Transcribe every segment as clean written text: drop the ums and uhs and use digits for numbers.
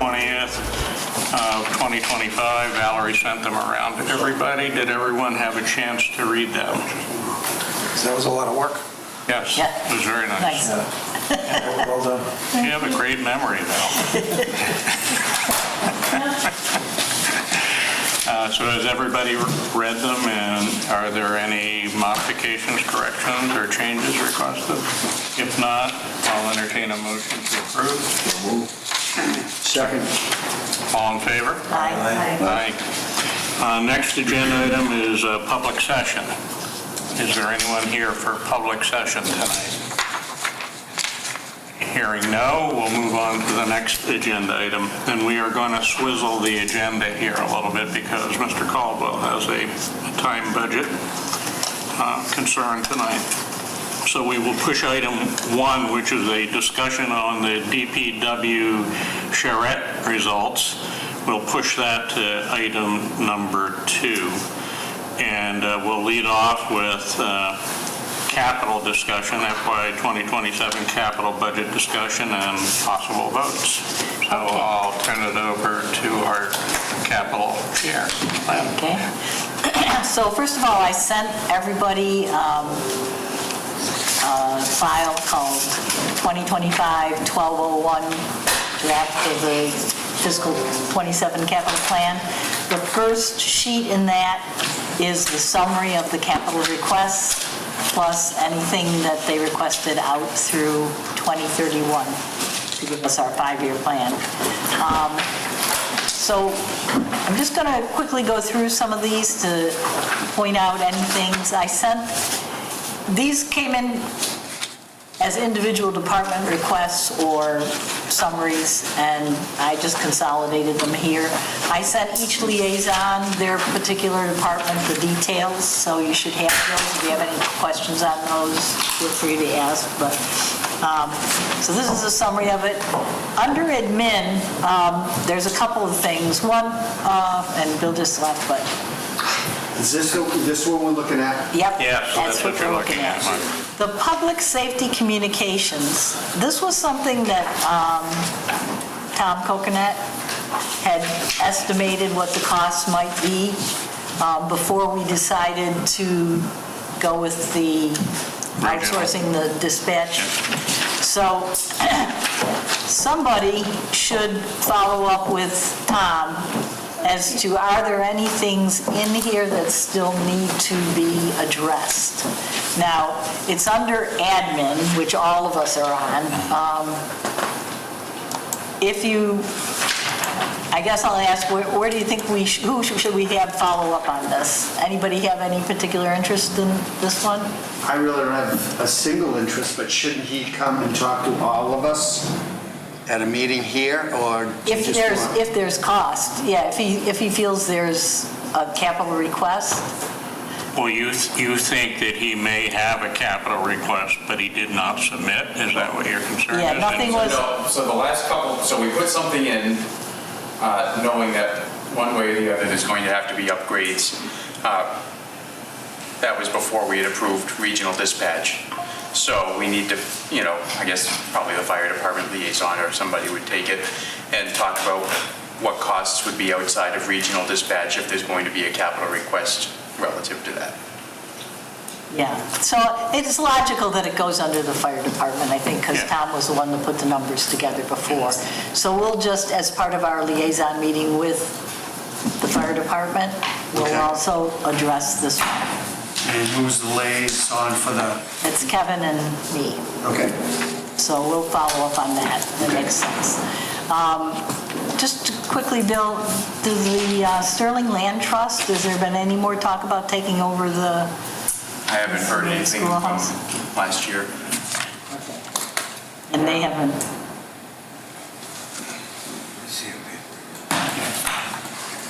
20th of 2025. Valerie sent them around to everybody. Did everyone have a chance to read them? That was a lot of work. Yes, Yeah. it was very nice. Well done. You have a great memory, though. So has everybody read them, and are there any modifications, corrections, or changes requested? If not, I'll entertain a motion to approve. Second. All in favor? Aye. Aye. Next agenda item is public session. Is there anyone here for public session tonight? Hearing no, we'll move on to the next agenda item. And we are going to swizzle the agenda here a little bit because Mr. Caldwell has a time budget concern tonight. So we will push item 1, which is a discussion on the DPW charrette results. We'll push that to item number 2. And we'll lead off with capital discussion, FY 2027 capital budget discussion, and possible votes. So I'll turn it over to our capital chair. Okay. So first of all, I sent everybody a file called 2025-1201 draft of the fiscal 27 capital plan. The first sheet in that is the summary of the capital requests, plus anything that they requested out through 2031 to give us our 5-year plan. So I'm just going to quickly go through some of these to point out any things. These came in as individual department requests or summaries, and I just consolidated them here. I sent each liaison their particular department the details, so you should have those. If you have any questions on those, feel free to ask. But so this is a summary of it. Under admin, there's a couple of things. One, and Bill just left, but Is this one we're looking at? yep, Yes, that's what you're looking at, Mike. The public safety communications, this was something that Tom Coconut had estimated what the cost might be before we decided to go with the outsourcing the dispatch. So somebody should follow up with Tom as to, are there any things in here that still need to be addressed? Now, it's under admin, which all of us are on. I guess I'll ask, where do you think who should we have follow up on this? Anybody have any particular interest in this one? I really don't have a single interest, but shouldn't he come and talk to all of us at a meeting here, or If there's cost, yeah, if he feels there's a capital request. Well, you think that he may have a capital request, but he did not submit? Is that what your concern is? Yeah, nothing was. No, so the last couple, so we put something in knowing that one way or the other there's going to have to be upgrades. That was before we had approved regional dispatch. So we need to, I guess probably the fire department liaison or somebody would take it and talk about what costs would be outside of regional dispatch if there's going to be a capital request relative to that. Yeah, so it's logical that it goes under the fire department, I think, because Tom was the one that put the numbers together before. So we'll just, as part of our liaison meeting with the fire department, we'll also address this one. And who's the liaison for the? It's Kevin and me. Okay. So we'll follow up on that. That makes sense. Just quickly, Bill, does the Sterling Land Trust, has there been any more talk about taking over the? I haven't heard anything from Schoolhouse? last year. And they haven't.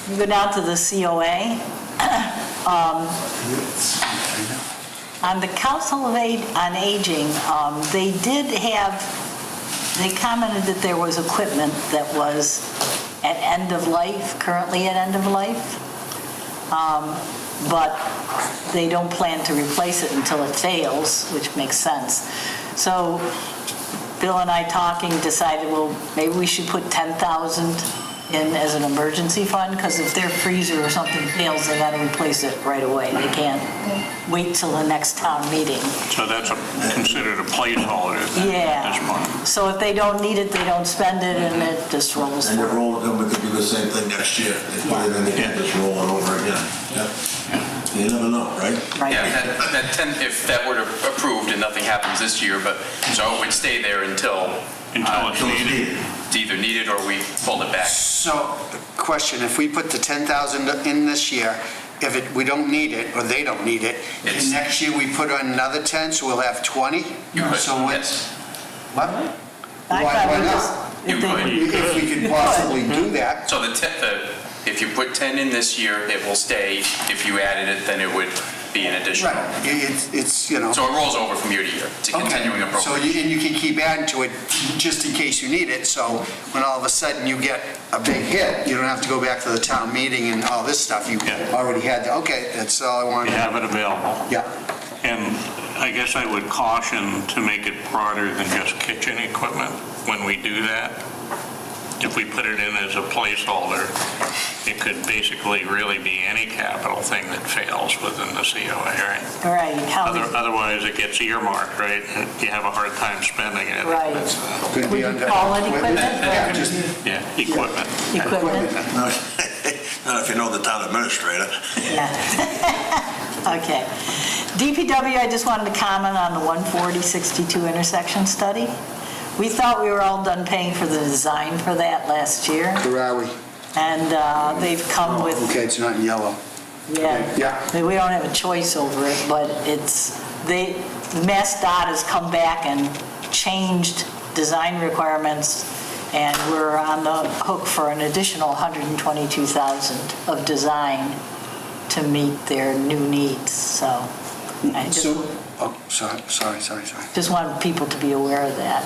You go down to the COA. On the Council on Aging, they commented that there was equipment that was at end of life, currently at end of life, but they don't plan to replace it until it fails, which makes sense. So Bill and I talking, decided, well, maybe we should put 10,000 in as an emergency fund, because if their freezer or something fails, they gotta replace it right away. They can't wait till the next town meeting. So that's considered a placeholder then at this point. Yeah. So if they don't need it, they don't spend it, and it just rolls And the forward. roll government could do the same thing next year. They put it in, they can just roll it over again. Yep. You never know, right? Right. Yeah, that 10, if that were approved and nothing happens this year, but, so it would stay there until Until it's needed. it's either needed or we pulled it back. So, question, if we put the 10,000 in this year, we don't need it, or they don't need it, It's- and next year we put on another 10, so we'll have 20? You could, So what's, yes. what? I Why thought we not? just- You if they- could. If we could possibly do that. So if you put 10 in this year, it will stay. If you added it, then it would be an additional. Right, it's, you know. So it rolls over from year to year. It's a continuing Okay, so appropriation. you can keep adding to it just in case you need it, so when all of a sudden you get a big hit, you don't have to go back to the town meeting and all this stuff, you Yeah. already had, okay, that's all I You wanted. have it available. Yeah, And I guess I would caution to make it broader than just kitchen equipment when we do that. If we put it in as a placeholder, it could basically really be any capital thing that fails within the COA, right? Right, how, Otherwise, it gets earmarked, right? You have a hard time spending it. Right. That's, could would be you under. call it equipment? Yeah, just yeah, equipment. Equipment? Not if you know the town administrator. Yeah. Okay. DPW, I just wanted to comment on the 140-62 intersection study. We thought we were all done paying for the design for that last year, Where are we? and they've come with, Okay, it's not in yellow. yeah. Yeah. We don't have a choice over it, but Mass Dot has come back and changed design requirements, and we're on the hook for an additional $122,000 of design to meet their new needs, so I Sorry. just want people to be aware of that.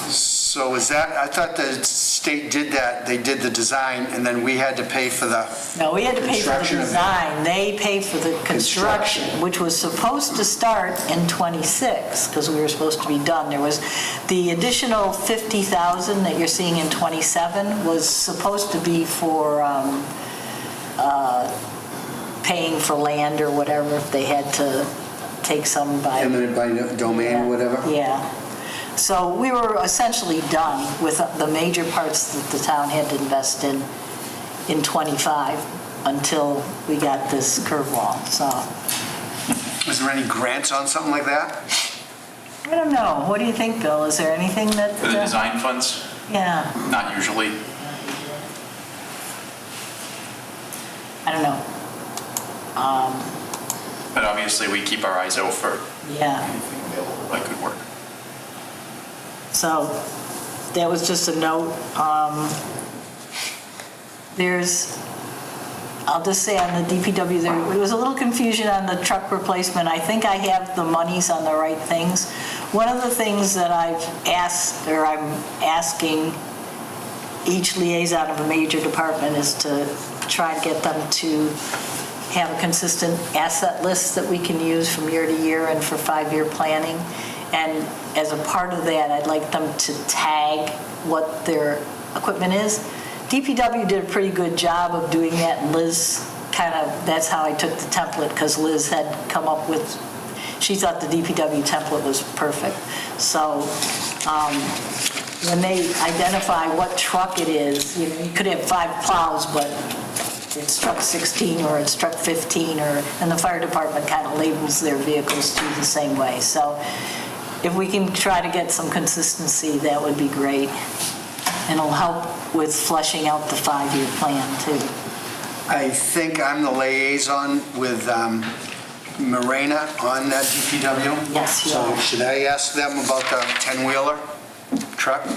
So is that, I thought the state did that, they did the design, and then we had to pay for the, No, we had to pay for the Construction of it. design, they paid for the construction, Construction. which was supposed to start in '26, because we were supposed to be done. There was, the additional $50,000 that you're seeing in '27 was supposed to be for paying for land or whatever, if they had to take some by... eminent by domain or whatever? Yeah. So we were essentially done with the major parts that the town had to invest in '25 until we got this curve wall, so. Is there any grants on something like that? I don't know, what do you think, Bill? Is there anything that? For the design funds, Yeah, not usually. I don't know. But obviously, we keep our eyes out for Yeah, anything available that could work. so that was just a note. I'll just say on the DPW, there was a little confusion on the truck replacement. I think I have the monies on the right things. One of the things that I've asked, or I'm asking each liaison of a major department, is to try and get them to have a consistent asset list that we can use from year to year and for 5-year planning. And as a part of that, I'd like them to tag what their equipment is. DPW did a pretty good job of doing that, and Liz that's how I took the template, because Liz had come up with, she thought the DPW template was perfect. So when they identify what truck it is, you could have 5 plows, but it's truck 16 or it's truck 15, and the fire department kind of labels their vehicles too the same way. So if we can try to get some consistency, that would be great. And it'll help with fleshing out the 5-year plan too. I think I'm the liaison with Morena on that DPW. Yes, you So are. should I ask them about the 10-wheeler truck?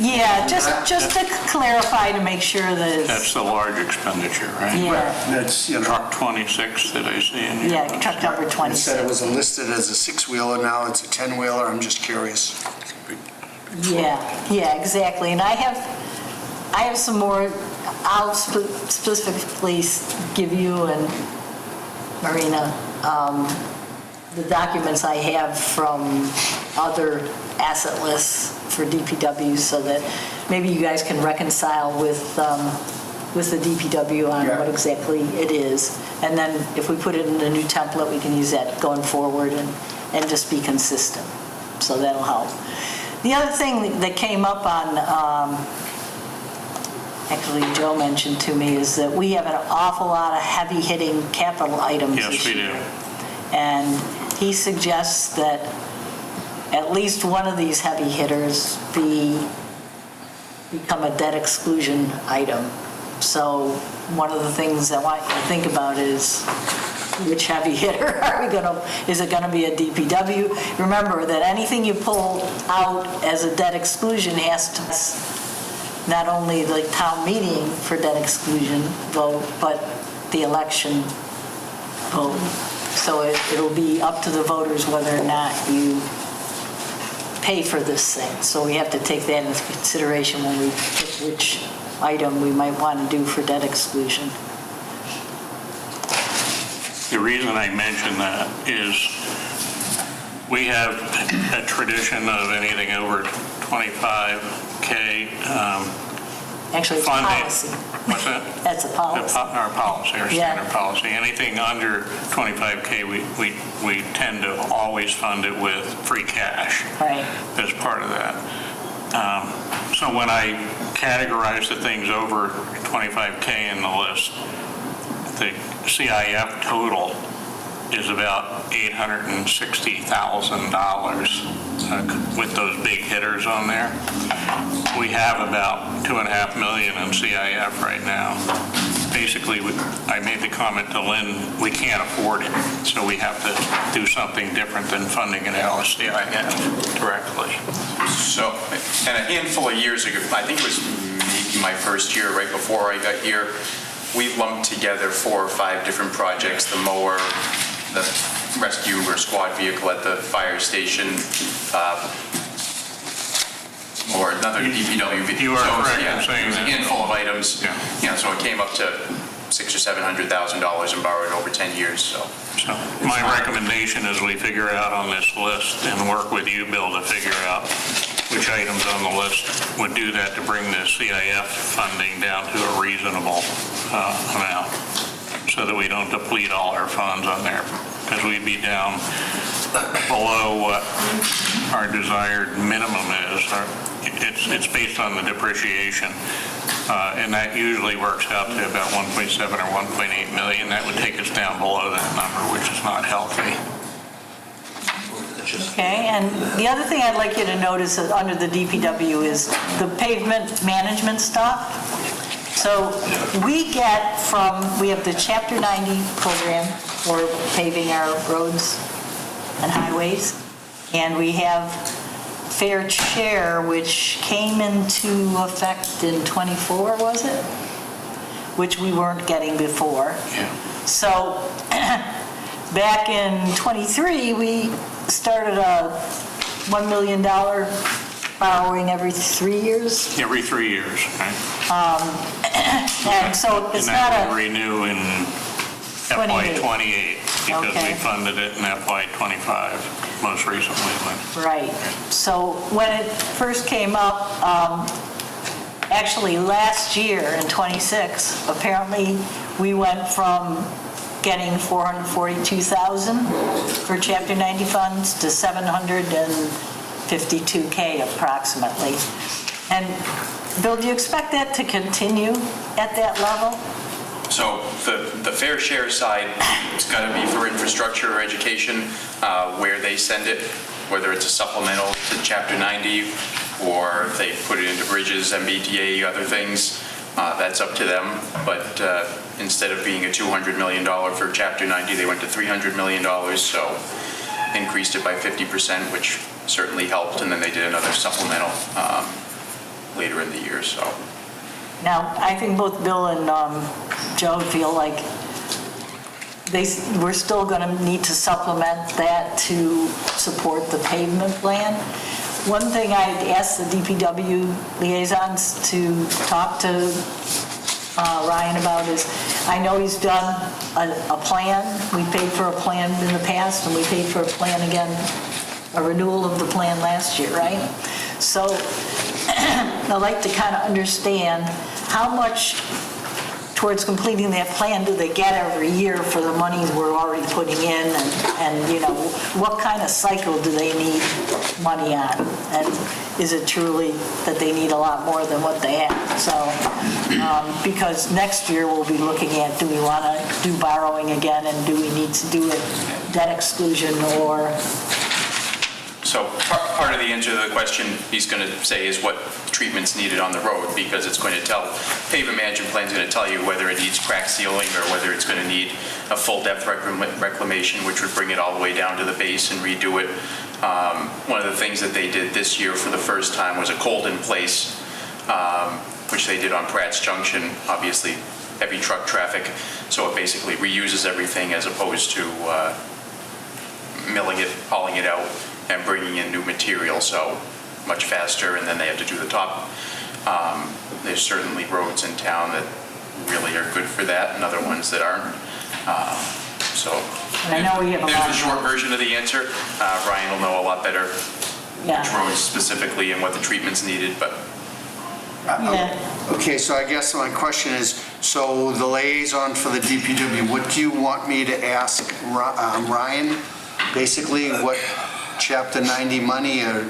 Yeah, just to clarify, to make sure that it's, That's the large expenditure, right? yeah, That's, Truck 26 that I see in here. yeah, truck number It said it 26. was listed as a 6-wheeler, now it's a 10-wheeler, I'm just curious. Yeah, exactly. And I have some more, I'll specifically give you and Marina the documents I have from other asset lists for DPW so that maybe you guys can reconcile with the DPW on Yeah. what exactly it is. And then if we put it in a new template, we can use that going forward and just be consistent. So that'll help. The other thing that came up on, actually Joe mentioned to me, is that we have an awful lot of heavy-hitting capital items Yes, this we year. do. And he suggests that at least one of these heavy hitters become a debt exclusion item. So one of the things I want you to think about is which heavy hitter are we gonna, is it gonna be a DPW? Remember that anything you pull out as a debt exclusion has to, not only the town meeting for debt exclusion vote, but the election vote. So it'll be up to the voters whether or not you pay for this thing. So we have to take that into consideration when we pick which item we might want to do for debt exclusion. The reason I mention that is we have a tradition of anything over 25K Actually, it's a funding. policy. What's that? That's a policy. Our policy, our Yeah. standard policy. Anything under 25K, we tend to always fund it with free cash Right. as part of that. So when I categorize the things over 25K in the list, the CIF total is about $860,000 with those big hitters on there. We have about $2.5 million in CIF right now. Basically, I made the comment to Lynn, we can't afford it, so we have to do something different than funding it out of CIF directly. So, and a handful of years ago, I think it was maybe my first year, right before I got here, we lumped together 4 or 5 different projects, the mower, the rescue or squad vehicle at the fire station, or another DPW vehicle. You are So, correct in yeah, saying it was a that. handful of items. Yeah. You know, so it came up to $600,000 or $700,000 and borrowed over 10 years, so. So my recommendation is we figure out on this list and work with you, Bill, to figure out which items on the list would do that to bring the CIF funding down to a reasonable amount so that we don't deplete all our funds on there, because we'd be down below what our desired minimum is. It's based on the depreciation, and that usually works out to about 1.7 or 1.8 million. That would take us down below that number, which is not healthy. Okay, and the other thing I'd like you to notice is under the DPW is the pavement management stuff. So we have the Chapter 90 program for paving our roads and highways, and we have Fair Share, which came into effect in '24, was it? Which we weren't getting before. Yeah. So back in '23, we started a $1 million borrowing every 3 years. Every 3 years, right? And so it's And not that will a, renew in FY 28 because we Okay. funded it in FY 25 most recently. right. So when it first came up, actually last year in '26, apparently we went from getting $442,000 for Chapter 90 funds to $752K approximately. And Bill, do you expect that to continue at that level? So the fair share side, it's got to be for infrastructure or education, where they send it, whether it's a supplemental to Chapter 90, or if they put it into bridges, MBTA, other things, that's up to them. But instead of being a $200 million for Chapter 90, they went to $300 million, so increased it by 50%, which certainly helped, and then they did another supplemental later in the year, so. Now, I think both Bill and Joe feel like we're still going to need to supplement that to support the pavement plan. One thing I'd asked the DPW liaisons to talk to Ryan about is, I know he's done a plan. We paid for a plan in the past, and we paid for a plan again a renewal of the plan last year, right? So I'd like to kind of understand how much towards completing that plan do they get every year for the monies we're already putting in, and you know, what kind of cycle do they need money on? And is it truly that they need a lot more than what they have? So, because next year we'll be looking at, do we want to do borrowing again, and do we need to do a debt exclusion, or... So part of the answer to the question he's going to say is what treatment's needed on the road, because it's going to tell, pavement management plan's going to tell you whether it needs crack sealing or whether it's going to need a full depth reclamation, which would bring it all the way down to the base and redo it. One of the things that they did this year for the first time was a cold in place, which they did on Pratt's Junction, obviously heavy truck traffic. So it basically reuses everything as opposed to milling it, hauling it out, and bringing in new material, so much faster, and then they have to do the top. There's certainly roads in town that really are good for that, and other ones that aren't. And I know we have a lot There's of a short version of the answer. Ryan will know a lot better Yeah. which roads specifically and what the treatment's needed, but Yeah. Okay, so I guess my question is, so the liaison for the DPW, what do you want me to ask Ryan? Basically, what Chapter 90 money or...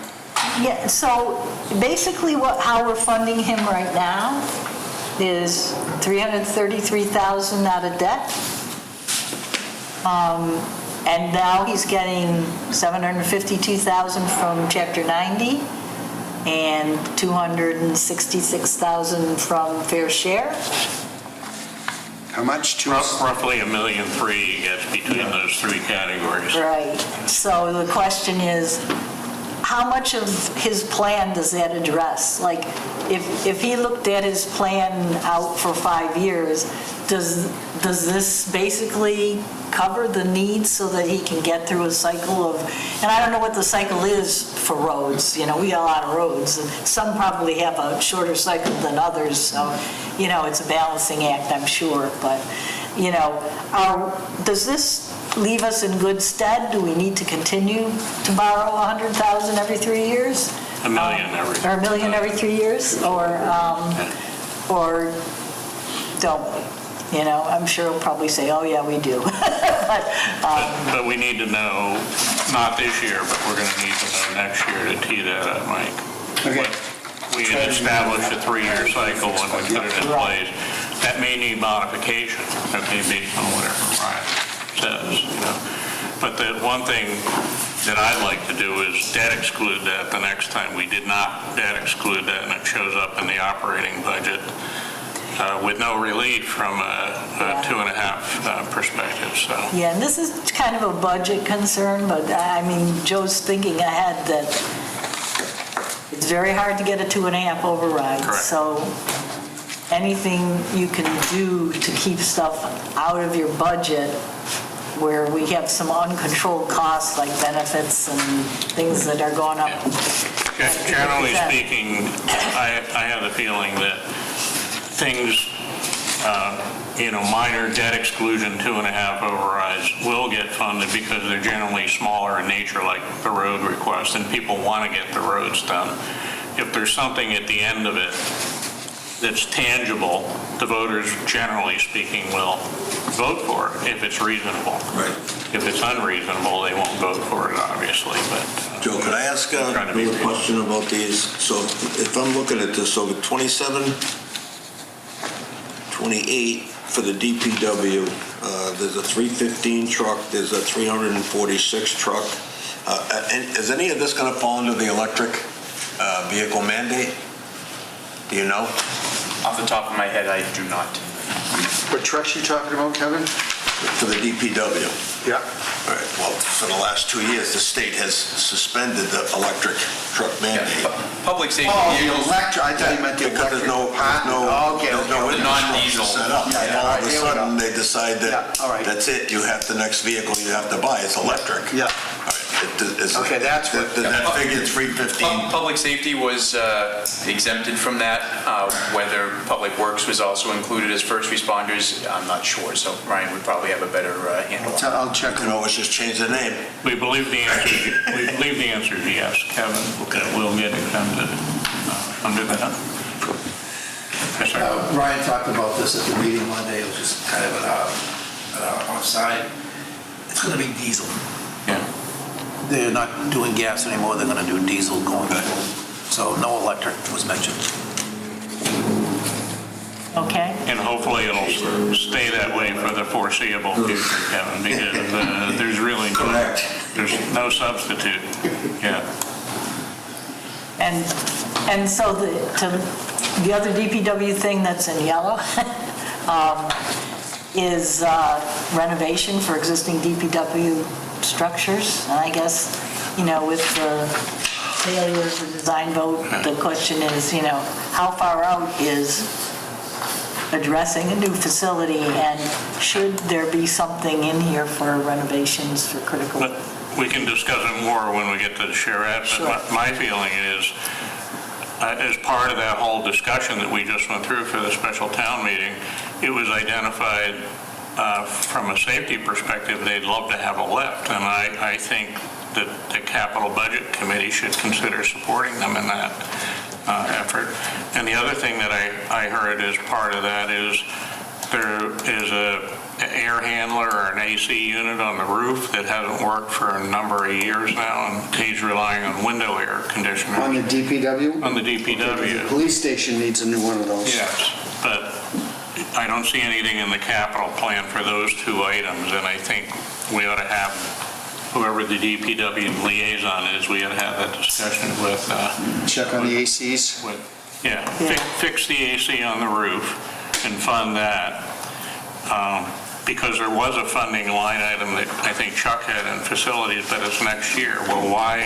Yeah, so basically how we're funding him right now is $333,000 out of debt. And now he's getting $752,000 from Chapter 90 and $266,000 from Fair Share. How much? Roughly $1.3 million he gets between those three categories. Right. So the question is, how much of his plan does that address? Like, if he looked at his plan out for 5 years, does this basically cover the needs so that he can get through a cycle of, and I don't know what the cycle is for roads, you know, we got a lot of roads, and some probably have a shorter cycle than others, so, you know, it's a balancing act, I'm sure, but, you know, does this leave us in good stead? Do we need to continue to borrow $100,000 every 3 years? $1 million every. Or $1 million every 3 years, or don't we? You know, I'm sure he'll probably say, oh, yeah, we do. But we need to know, not this year, but we're going to need to know next year to tee that up, Mike. Okay. We had established a 3-year cycle when we put it in place. That may need modification, okay, based on whatever Ryan says, you know. But the one thing that I'd like to do is debt exclude that the next time. We did not debt exclude that, and it shows up in the operating budget with no relief from a 2.5 perspective, so. Yeah, and this is kind of a budget concern, but I mean, Joe's thinking ahead that it's very hard to get a 2.5 override. Correct. So anything you can do to keep stuff out of your budget where we have some uncontrolled costs like benefits and things that are going up. Generally speaking, I have the feeling that things, you know, minor debt exclusion 2.5 overrides will get funded because they're generally smaller in nature, like the road request, and people want to get the roads done. If there's something at the end of it that's tangible, the voters, generally speaking, will vote for it if it's reasonable. Right. If it's unreasonable, they won't vote for it, obviously, but... Joe, could I ask Trying to be a question about these? So if I'm looking at this, so the 27, 28 for the DPW, there's a 315 truck, there's a 346 truck. Is any of this going to fall under the electric vehicle mandate? Do you know? off the top of my head, I do not. What trucks you talking about, Kevin? For the DPW? Yeah. All right, well, for the last 2 years, the state has suspended the electric truck mandate. Public safety Oh, the vehicles, electric, I thought you meant the Because electric. there's no The non-diesel. set up. Yeah, And all of a here we sudden, go. they decide Yeah, all right. that that's it, you have the next vehicle you have to buy, it's electric. Yeah. All right. Okay, that's what- Does that figure 315? Public safety was exempted from that. Whether Public Works was also included as first responders, I'm not sure, so Ryan would probably have a better handle on it. I'll check. You can always just change the name. We believe the answer is yes, Kevin. Okay. We'll get exempted under that. Yes, sir. Ryan talked about this at the meeting one day, it was just kind of offside. It's gonna be diesel. Yeah. They're not doing gas anymore, they're gonna do diesel going forward. So no electric was mentioned. Okay? And hopefully it'll stay that way for the foreseeable future, Kevin, because there's really Correct. there's no substitute. Yeah. And so the other DPW thing that's in yellow is renovation for existing DPW structures. And I guess, with the failure of the design vote, the question is, how far out is addressing a new facility, and should there be something in here for renovations for critical? But we can discuss it more when we get to the charrette. Sure. But my feeling is, as part of that whole discussion that we just went through for the special town meeting, it was identified from a safety perspective, they'd love to have a lift. And I think that the capital budget committee should consider supporting them in that effort. And the other thing that I heard as part of that is there is an air handler or an AC unit on the roof that hasn't worked for a number of years now, and he's relying on window air conditioners. On the DPW? On the The DPW. police station needs a new one of those. Yes, but I don't see anything in the capital plan for those two items, and I think we ought to have, whoever the DPW liaison is, we ought to have that discussion with. Check on the ACs. Yeah, fix the AC on the roof and fund that. Because there was a funding line item that I think Chuck had in facilities, but it's next year. Well, why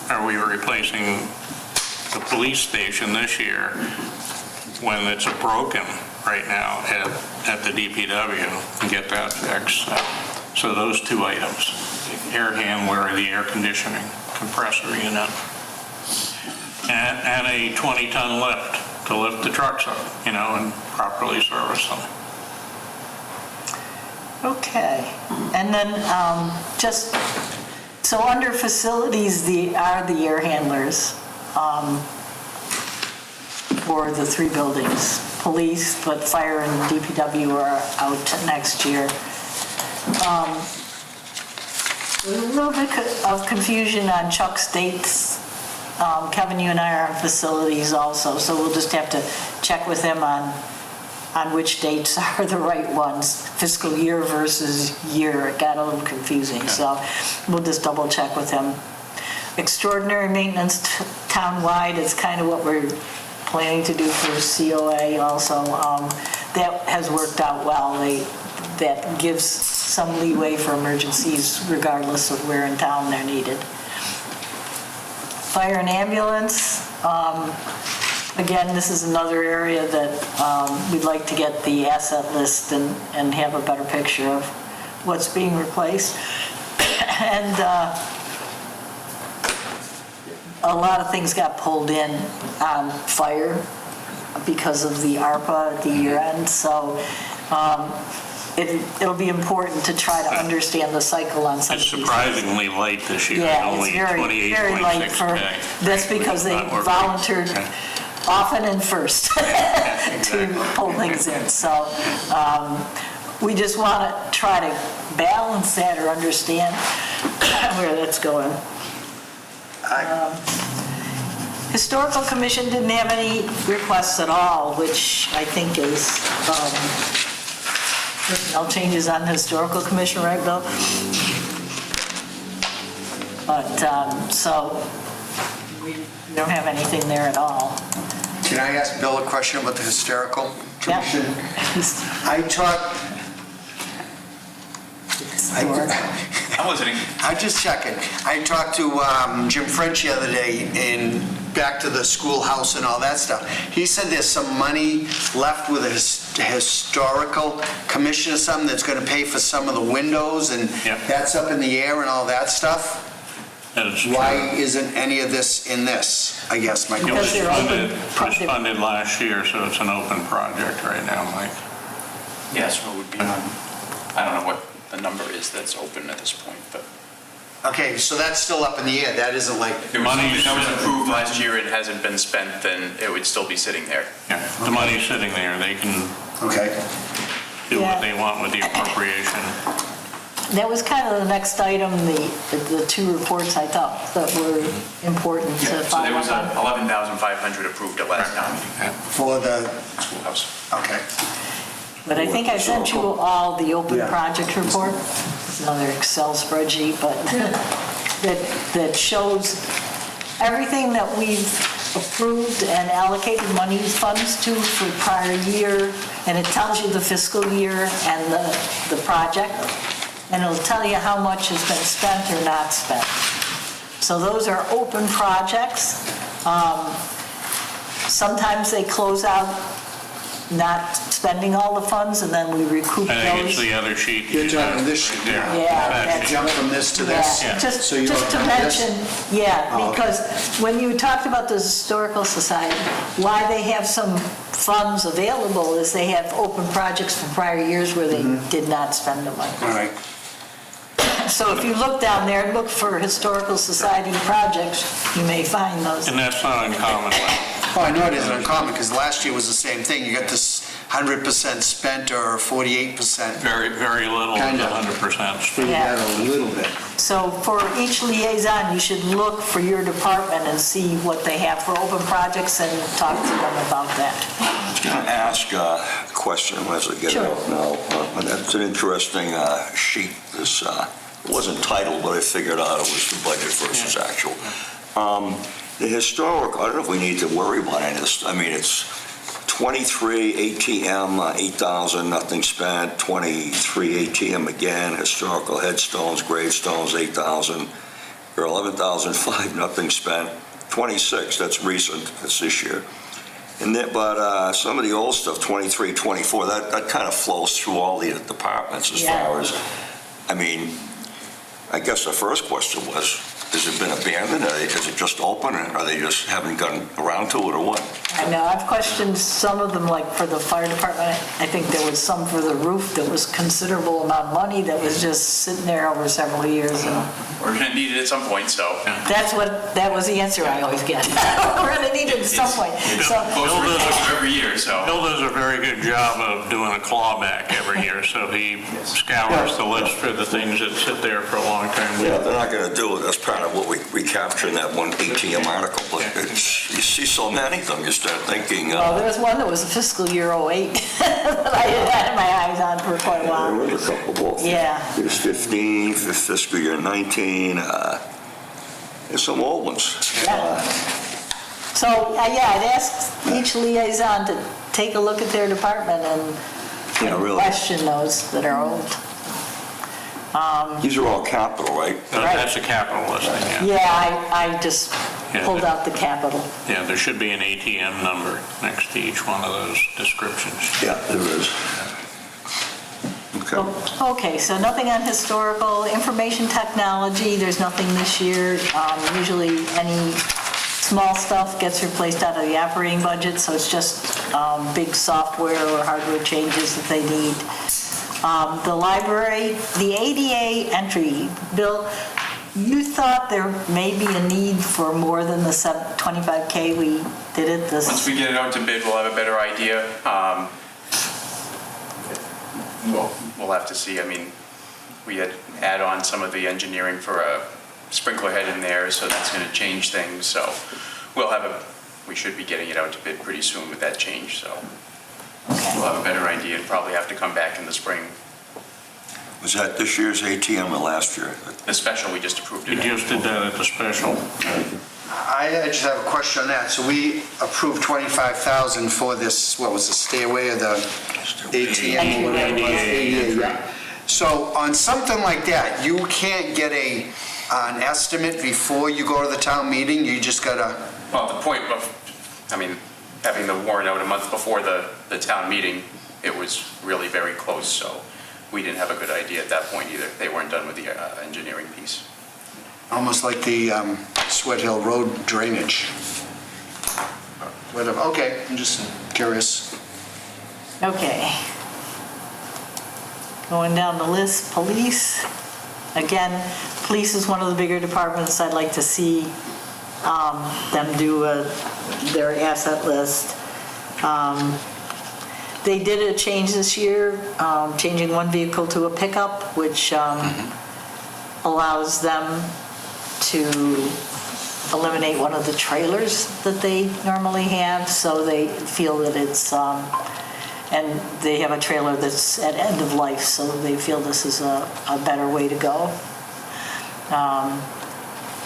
are we replacing the police station this year when it's broken right now at the DPW, and get that fixed? So those two items, the air handler or the air conditioning compressor unit, and a 20-ton lift to lift the trucks up, and properly service them. Okay, and then so under facilities, are the air handlers for the three buildings. Police, but fire and DPW are out next year. There's a little bit of confusion on Chuck's dates. Kevin, you and I are on facilities also, so we'll just have to check with him on which dates are the right ones, fiscal year versus year. It got a little confusing, so we'll just double check with him. Extraordinary maintenance townwide is kind of what we're planning to do for COA also. That has worked out well. That gives some leeway for emergencies regardless of where in town they're needed. Fire and ambulance. Again, this is another area that we'd like to get the asset list and have a better picture of what's being replaced. And a lot of things got pulled in on fire because of the ARPA at the year end. So it'll be important to try to understand the cycle on some of It's these. Surprisingly late this year. Yeah, only it's very late for, 28.6K. that's because they volunteered often and first to pull things in. So we just want to try to balance that or understand where that's going. Historical Commission didn't have any requests at all, which I think is personnel changes on the Historical Commission, right, Bill? But, so we don't have anything there at all. Can I ask Bill a question about the Hysterical Commission? Yeah. I'm listening. I'm just checking. I talked to Jim French the other day back to the schoolhouse and all that stuff. He said there's some money left with a historical commission or something that's going to pay for some of the windows, and Yep. that's up in the air and all that stuff. Why isn't any of this in this, I guess, my It was Because they're funded, open it was project. funded last year, so it's an open project right now, Mike. Yeah, so it would be on, I don't know what the number is that's open at this point, but Okay, so that's still up in the air, that isn't like, if it was Money- something that was approved last year and hasn't been spent, then it would still be sitting there. Yeah, the money's sitting there, they can okay. do Yeah. what they want with the appropriation. That was kind of the next item, the two reports I thought that were important to So there follow was up on. 11,500 approved at last town meeting, For the, schoolhouse. okay. But I think I sent you all the open Yeah. project report. It's another Excel spreadsheet, but that shows everything that we've approved and allocated money funds to for prior year, and it tells you the fiscal year and the project, and it'll tell you how much has been spent or not spent. So those are open projects. Sometimes they close out not spending all the funds, and then we recoup I think it's those. the other sheet. You're talking this sheet There. now. Yeah, That that's- sheet. Jump from this to this? Yeah, just So you just don't to have this? mention, yeah, Oh, okay. because when you talked about the Historical Society, why they have some funds available is they have open projects from prior years where they did not spend the money. All right. So if you look down there and look for Historical Society projects, you may find those. And that's not uncommon. Oh, I know it isn't uncommon, because last year was the same thing. You got this 100% spent or 48%. Very, very little, Kinda. 100% Figure Yeah. that a little bit. So for each liaison, you should look for your department and see what they have for open projects and talk to them about that. I was going to ask a question as I get Sure. it out now. That's an interesting sheet. This it wasn't titled, but I figured out it was the budget versus actual. The historic, I don't know if we need to worry about any of this. I mean, it's 23 ATM, 8,000, nothing spent. 23 ATM again, historical headstones, gravestones, 8,000. Or 11,005, nothing spent. 26, that's recent, that's this year. And then, but some of the old stuff, 23, 24, that kind of flows through all the departments as Yeah. far as, I mean, I guess the first question was, has it been abandoned? Is it just open, or are they just haven't gotten around to it, or what? I know, I've questioned some of them, like for the fire department. I think there was some for the roof that was considerable amount of money that was just sitting there over several years. And We're going to need it at some point, so. that was the answer I always get. We're gonna need it at some point. It's So, closer and closer every year, so. Bill does a very good job of doing a clawback every year, so he scours the list for the things that sit there for a long time. Yeah, they're not going to do it. That's part of what we recapture in that one ATM article, but you see so many of them, you start thinking, well, there was one that was fiscal year '08 that I had my eyes on for quite a there while. was a couple both. Yeah. There's 15, fiscal year 19, there's some old ones. Yeah. So, yeah, I'd ask each liaison to take a look at their department and Yeah, really. question those that are old. These are all capital, right? That's a capital listing, yeah. Yeah, I just Yeah, pulled but- out the capital. Yeah, there should be an ATM number next to each one of those descriptions. Yeah, there is. Okay. Okay, so nothing on historical, information technology, there's nothing this year. Usually any small stuff gets replaced out of the operating budget, so it's just big software or hardware changes that they need. The library, the ADA entry, Bill, you thought there may be a need for more than the 25K we did it this? Once we get it out to bid, we'll have a better idea. We'll have to see. I mean, we had add on some of the engineering for a sprinkler head in there, so that's going to change things. So we should be getting it out to bid pretty soon with that change, so we'll have a better idea and probably have to come back in the spring. Was that this year's ATM or last year? The special, we just approved You it. just did that at the special. I just have a question on that. So we approved 25,000 for this, what was the stairway or the ATM or whatever it was? ADA, Yeah. So on something like that, you can't get an estimate before you go to the town meeting? You just gotta, Well, the point of, I mean, having the warrant out a month before the town meeting, it was really very close, so we didn't have a good idea at that point either. They weren't done with the engineering piece. Almost like the Sweat Hill Road drainage. Whatever, okay, I'm just curious. Okay. Going down the list, police. Again, police is one of the bigger departments. I'd like to see them do their asset list. They did a change this year, changing one vehicle to a pickup, which allows them to eliminate one of the trailers that they normally have, so they feel that it's, and they have a trailer that's at end of life, so they feel this is a better way to go.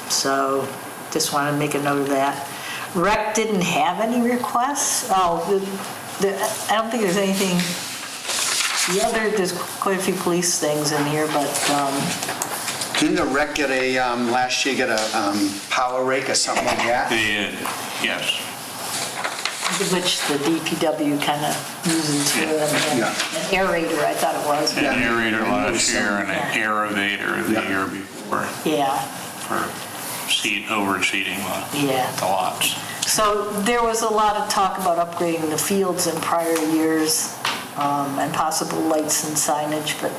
So just want to make a note of that. Rec didn't have any requests. I don't think there's anything, there's quite a few police things in here, but Didn't the rec get last year get a power rake or something like that? Yes. which the DPW kind of uses too, and Yeah. an aerator, I thought it was. An aerator last year and an aerovator the Yeah. year before Yeah, for overseeding yeah. the lots. So there was a lot of talk about upgrading the fields in prior years, and possible lights and signage, but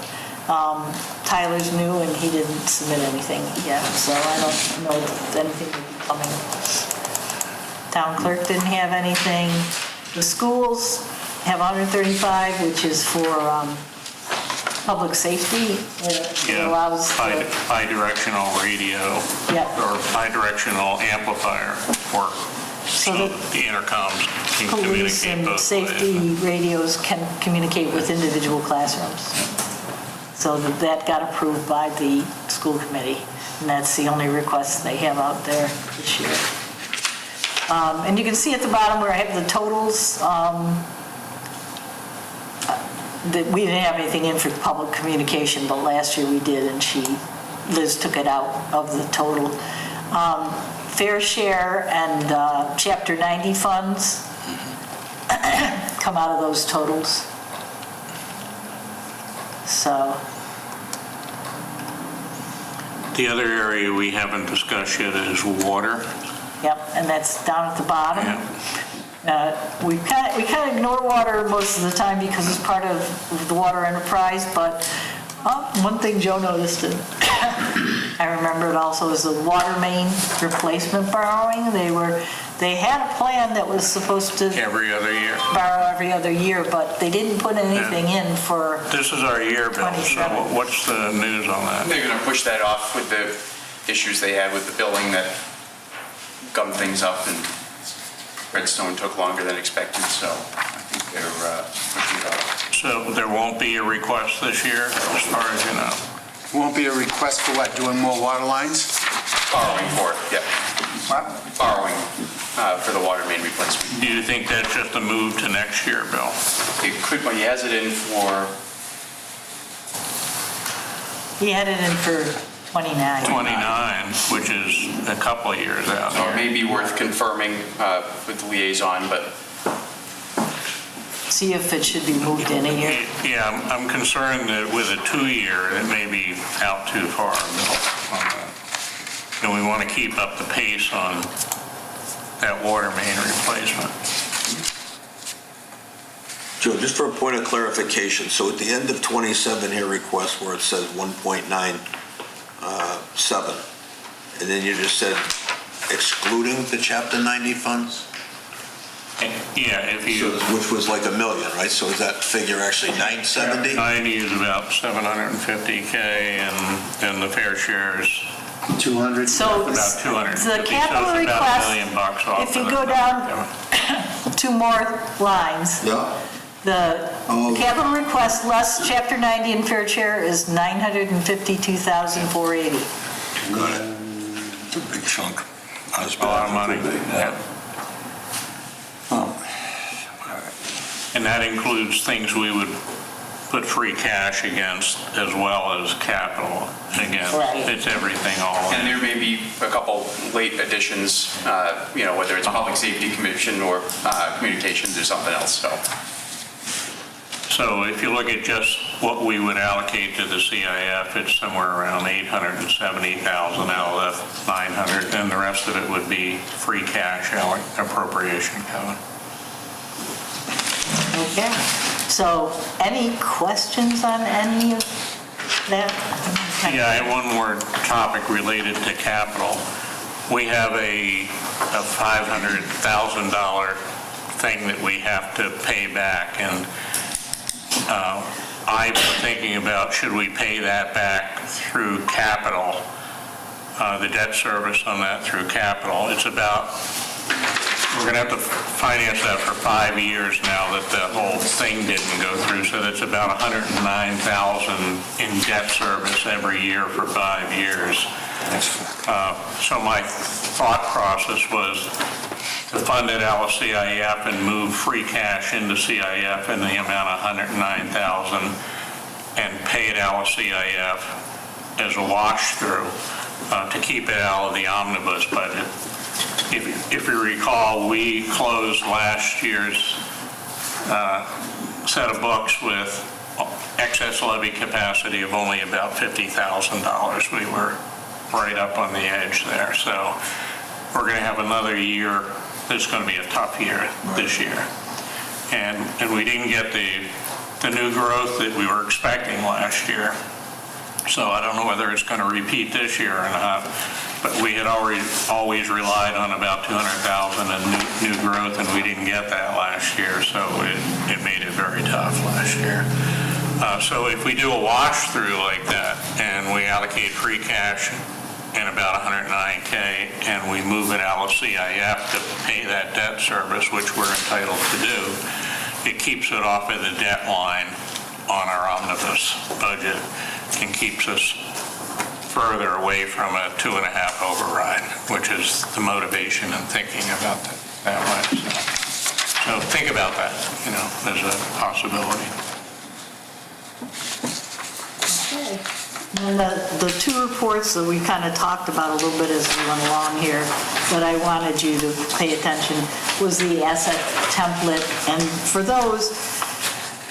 Tyler's new and he didn't submit anything yet, so I don't know if anything will be coming. Town clerk didn't have anything. The schools have 135, which is for public safety. It allows the- Bi-directional radio Yeah. or bi-directional amplifier work. So So that the intercoms can police communicate and both safety ways. radios can communicate with individual classrooms. So that got approved by the school committee, and that's the only request they have out there this year. And you can see at the bottom where I have the totals, that we didn't have anything in for public communication, but last year we did, and Liz took it out of the total. Fair share and Chapter 90 funds come out of those totals. So, The other area we haven't discussed yet is water. yep, and that's down at the bottom. Yeah. We kind of ignore water most of the time because it's part of the water enterprise, but one thing Joe noticed, and I remember it also, is the water main replacement borrowing. They had a plan that was supposed to Every other year. borrow every other year, but they didn't put anything in for, This is our year, Bill, so 27. what's the news on that? They're going to push that off with the issues they had with the billing that gummed things up, and Redstone took longer than expected, so I think they're pushing it off. So there won't be a request this year, as far as you know? Won't be a request for what, doing more water lines? Borrowing for it, yeah. What? Borrowing for the water main replacement. Do you think that's just a move to next year, Bill? It could, but he has it in for, he had it in for 29. 29, which is a couple of years out so it here. may be worth confirming with the liaison, but See if it should be moved in a year. Yeah, I'm concerned that with a 2-year, it may be out too far, Bill, on that. And we want to keep up the pace on that water main replacement. Joe, just for a point of clarification, so at the end of 27 here request where it says 1.97, and then you just said excluding the Chapter 90 funds? Yeah, if you, Which was like $1 million, right? So is that figure actually 970? 90 is about $750K, and the fair share is 200? So about 250. the capital So it's about request, $1 million off. if you of go it. down 2 more lines, Yeah. the capital request less Chapter 90 and fair share is $952,480. Got it. It's a big chunk. Not as A lot of bad as money. it could be, Yeah. Oh. And that includes things we would put free cash against as well as capital against. Right. It's everything all and in. there may be a couple late additions, whether it's Public Safety Commission or communications or something else, so. So if you look at just what we would allocate to the CIF, it's somewhere around 870,000 out of the 900, and the rest of it would be free cash appropriation, Kevin. Okay, so any questions on any of that? Yeah, I have one more topic related to capital. We have a $500,000 thing that we have to pay back, and I'm thinking about, should we pay that back through capital, the debt service on that through capital? It's about, we're going to have to finance that for 5 years now that the whole thing didn't go through, so that's about $109,000 in debt service every year for 5 years. So my thought process was to fund it out of CIF and move free cash into CIF in the amount of $109,000 and pay it out of CIF as a wash through to keep it out of the omnibus budget. If you recall, we closed last year's set of books with excess levy capacity of only about $50,000. We were right up on the edge there. So we're going to have another year that's going to be a tough year this year. And we didn't get the new growth that we were expecting last year. So I don't know whether it's going to repeat this year or not, but we had always relied on about $200,000 in new growth, and we didn't get that last year, so it made it very tough last year. So if we do a wash through like that, and we allocate free cash in about $109K, and we move it out of CIF to pay that debt service, which we're entitled to do, it keeps it off of the debt line on our omnibus budget and keeps us further away from a 2.5 override, which is the motivation and thinking about that way. So think about that, as a possibility. Okay. And the two reports that we kind of talked about a little bit as we went along here that I wanted you to pay attention was the asset template. And for those,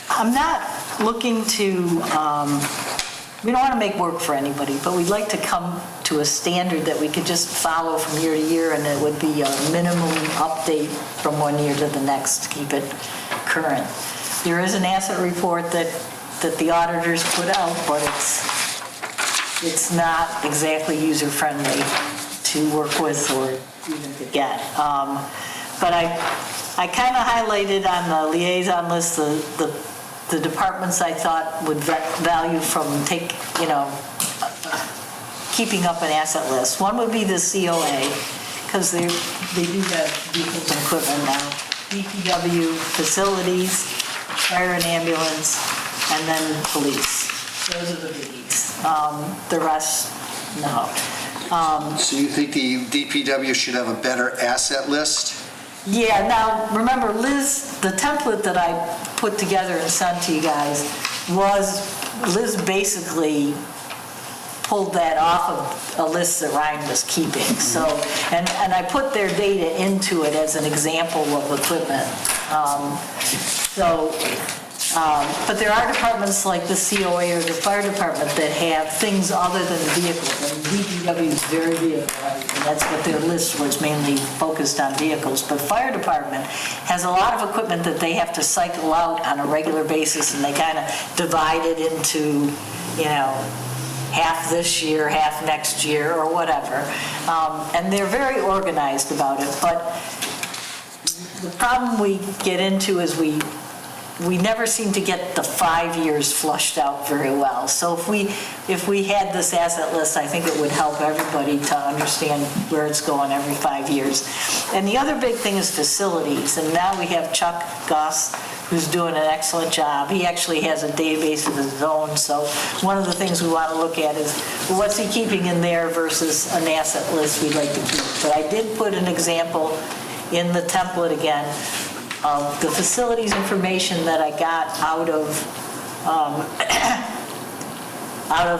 I'm not looking to, we don't want to make work for anybody, but we'd like to come to a standard that we could just follow from year to year, and it would be a minimum update from one year to the next to keep it current. There is an asset report that the auditors put out, but it's not exactly user-friendly to work with or even to get. But I kind of highlighted on the liaison list the departments I thought would value from keeping up an asset list. One would be the COA, because they do have vehicles and equipment now. DPW, facilities, fire and ambulance, and then police. Those are the biggies. The rest, no. So you think the DPW should have a better asset list? Yeah, now, remember, Liz, the template that I put together and sent to you guys Liz basically pulled that off of a list that Ryan was keeping. So, and I put their data into it as an example of equipment. But there are departments like the COA or the fire department that have things other than vehicles. And DPW is very vehicle heavy, and that's what their list was, mainly focused on vehicles. But fire department has a lot of equipment that they have to cycle out on a regular basis, and they kind of divide it into, half this year, half next year, or whatever. And they're very organized about it. But the problem we get into is we never seem to get the 5 years flushed out very well. So if we had this asset list, I think it would help everybody to understand where it's going every 5 years. And the other big thing is facilities. And now we have Chuck Goss, who's doing an excellent job. He actually has a database of his own. So one of the things we want to look at is, well, what's he keeping in there versus an asset list we'd like to keep. But I did put an example in the template again of the facilities information that I got out of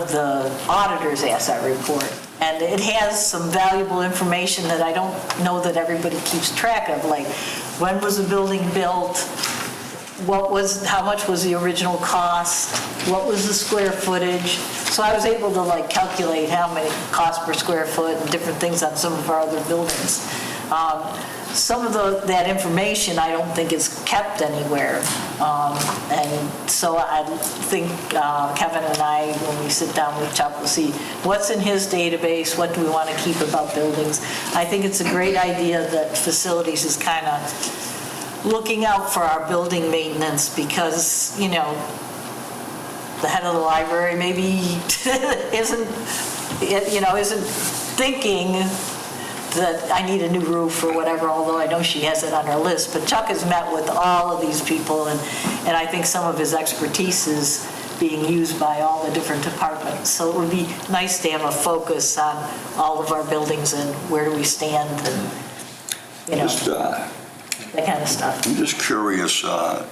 the auditor's asset report. And it has some valuable information that I don't know that everybody keeps track of, like when was the building built, how much was the original cost, what was the square footage. So I was able to like calculate how many cost per square foot and different things on some of our other buildings. Some of that information I don't think is kept anywhere. And so I think Kevin and I, when we sit down with Chuck, we'll see what's in his database, what do we want to keep about buildings. I think it's a great idea that facilities is kind of looking out for our building maintenance because, the head of the library maybe isn't thinking that I need a new roof or whatever, although I know she has it on her list. But Chuck has met with all of these people, and I think some of his expertise is being used by all the different departments. So it would be nice to have a focus on all of our buildings and where do we stand and, that kind of stuff. I'm just curious, a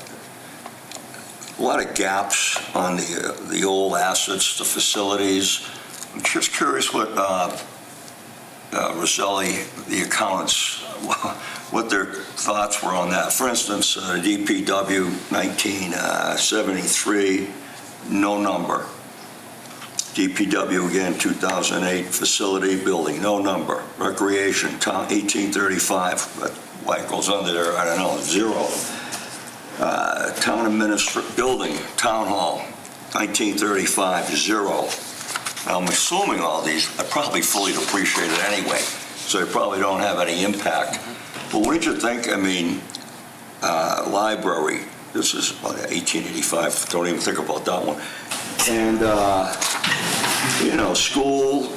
lot of gaps on the old assets, the facilities. I'm just curious what Roselli, the accountants, what their thoughts were on that. For instance, DPW 1973, no number. DPW again, 2008, facility building, no number. Recreation, 1835, but why it goes under there, I don't know, 0. Town building, town hall, 1935, 0. I'm assuming all these are probably fully depreciated anyway, so they probably don't have any impact. But what did you think? I mean, library, this is 1885, don't even think about that one. And, school,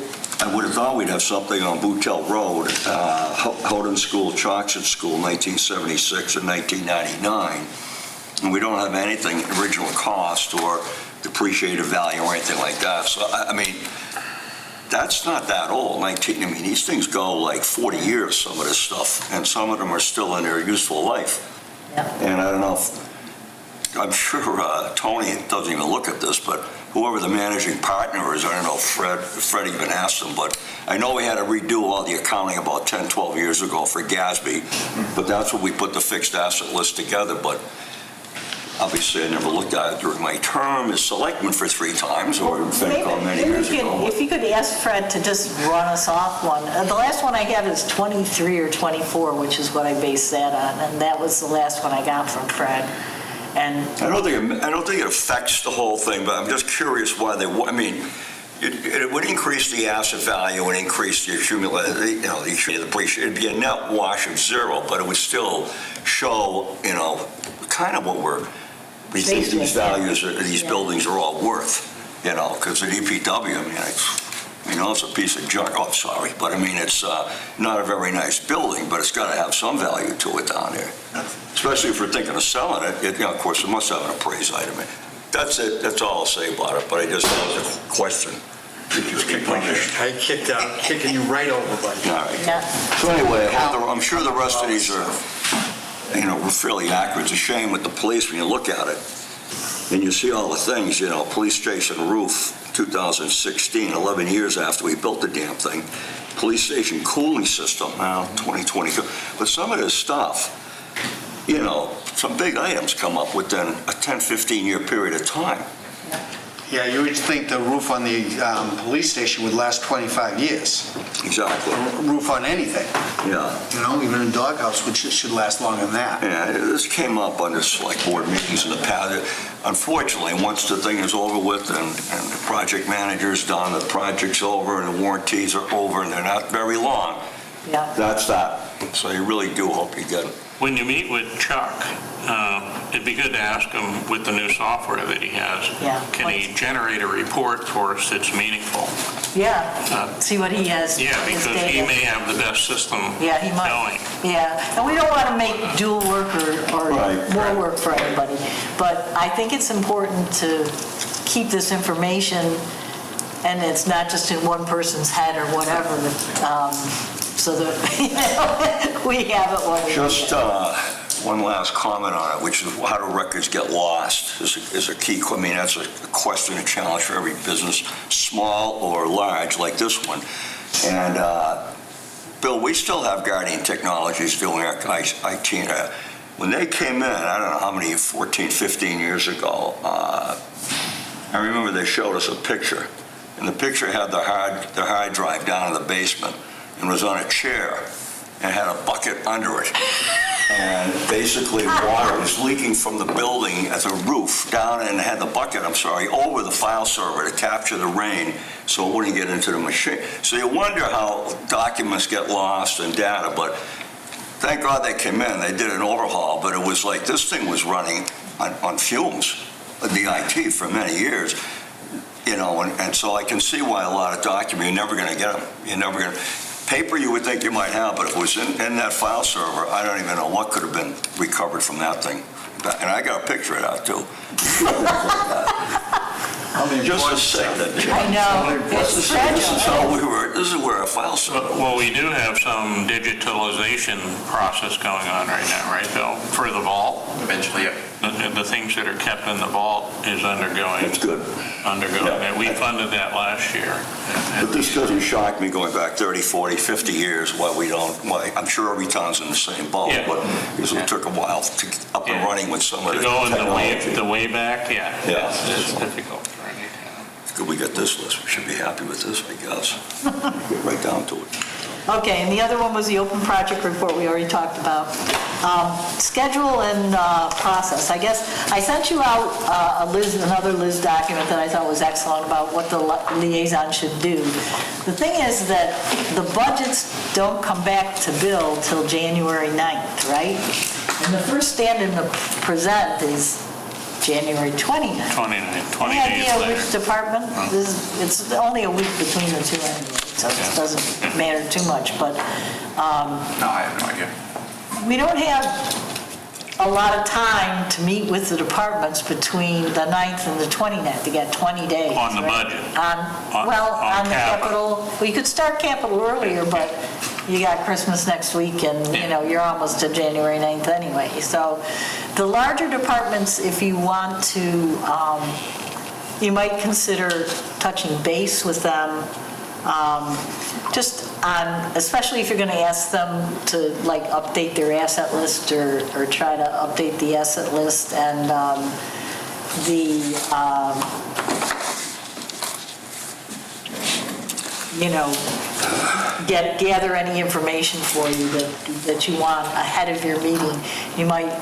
I would have thought we'd have something on Boutel Road, Houghton School, Choxett School, 1976 and 1999. And we don't have anything original cost or depreciated value or anything like that. So, I mean, that's not that old. These things go like 40 years, some of this stuff, and some of them are still in their useful life. Yeah. And I don't know I'm sure Tony doesn't even look at this, but whoever the managing partner is, I don't know if Fred even asked him, but I know we had to redo all the accounting about 10, 12 years ago for GASB, but that's when we put the fixed asset list together. But obviously, I never looked at it during my term as selectman for 3 times, or FedCom many years ago. If you could ask Fred to just run us off one. The last one I have is 23 or 24, which is what I based that on, and that was the last one I got from Fred. And I don't think it affects the whole thing, but I'm just curious why they. I mean, it would increase the asset value and increase the accumulated, the depreciation. It'd be a net wash of 0, but it would still show, kind of what we think these values, these buildings are all worth, because the DPW, it's a piece of junk. Oh, sorry, but it's not a very nice building, but it's got to have some value to it down there. Especially if we're thinking of selling it, of course, it must have an appraised item. That's it. That's all I'll say about it. But I just that was a question. I kicking you right over, buddy. All right. yeah. So anyway, I'm sure the rest of these are, fairly accurate. It's a shame with the police when you look at it and you see all the things. Police station roof, 2016, 11 years after we built the damn thing. Police station cooling system, now 2022. But some of this stuff, some big items come up within a 10, 15-year period of time. Yeah, you would think the roof on the police station would last 25 years. Exactly. A roof on anything. Yeah. Even a doghouse, which should last longer than that. Yeah, this came up on the select board meetings in the past. Unfortunately, once the thing is over with and the project manager's done, the project's over and the warranties are over and they're not very long. Yeah. That's that. So you really do hope you get it. When you meet with Chuck, it'd be good to ask him with the new software that he has, can he generate a report for us that's meaningful? Yeah, see what he has. Yeah, his because he data. may have the best system Yeah, he might. going. Yeah, and we don't want to make dual work or Right. more work for everybody. But I think it's important to keep this information, and it's not just in one person's head or whatever, so that we have it when we Just need it. one last comment on it, which is how do records get lost is a key. That's a question, a challenge for every business, small or large, like this one. And Bill, we still have Guardian Technologies doing our IT. when they came in, I don't know how many, 14, 15 years ago, I remember they showed us a picture, and the picture had the hard drive down in the basement and was on a chair and had a bucket under it. And basically water was leaking from the building at the roof down and had the bucket, over the file server to capture the rain so it wouldn't get into the machine. So you wonder how documents get lost and data, but thank God they came in. They did an overhaul, but it was like this thing was running on fumes, the IT, for many years. And so I can see why a lot of documents, you're never going to get them. You're never going to. Paper you would think you might have, but if it was in that file server, I don't even know what could have been recovered from that thing. And I got a picture of that too. Just to say that. I know, it's fragile. This is where a file server. Well, we do have some digitalization process going on right now, right, Bill? For the vault? Eventually, yeah. The things that are kept in the vault is undergoing. That's good. Yeah. We funded that last year. But this doesn't shock me going back 30, 40, 50 years why I'm sure every town's in the same boat, Yeah. but it took a while to get up and running with some of To the go in technology. the way back, Yeah. it's difficult for any town. Good we got this list. We should be happy with this, I guess. Get right down to it. Okay, and the other one was the open project report we already talked about. Schedule and process. I guess I sent you out another Liz document that I thought was excellent about what the liaison should do. The thing is that the budgets don't come back to Bill till January 9th, right? And the first stand in the present is January 29th. 20 Any days idea later. which department? It's only a week between the two anyway, so it doesn't matter too much, but No, I have no idea. we don't have a lot of time to meet with the departments between the 9th and the 29th. You got 20 days. On the right? budget. On the capital. Well, you could start capital earlier, but you got Christmas next week and, you're almost to January 9th anyway. So the larger departments, if you want to, you might consider touching base with them, just on, especially if you're going to ask them to update their asset list or try to update the asset list and gather any information for you that you want ahead of your meeting. You might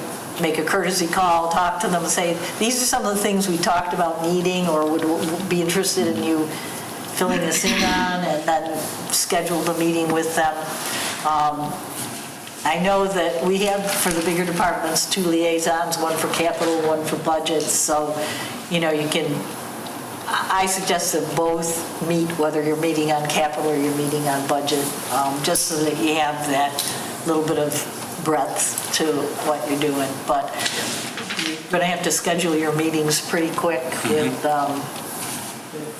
make a courtesy call, talk to them, and say, these are some of the things we talked about needing or would be interested in you filling us in on, and then schedule the meeting with them. I know that we have, for the bigger departments, 2 liaisons, one for capital, one for budgets, so, you can, I suggest that both meet, whether you're meeting on capital or you're meeting on budget, just so that you have that little bit of breadth to what you're doing. But you're going to have to schedule your meetings pretty quick with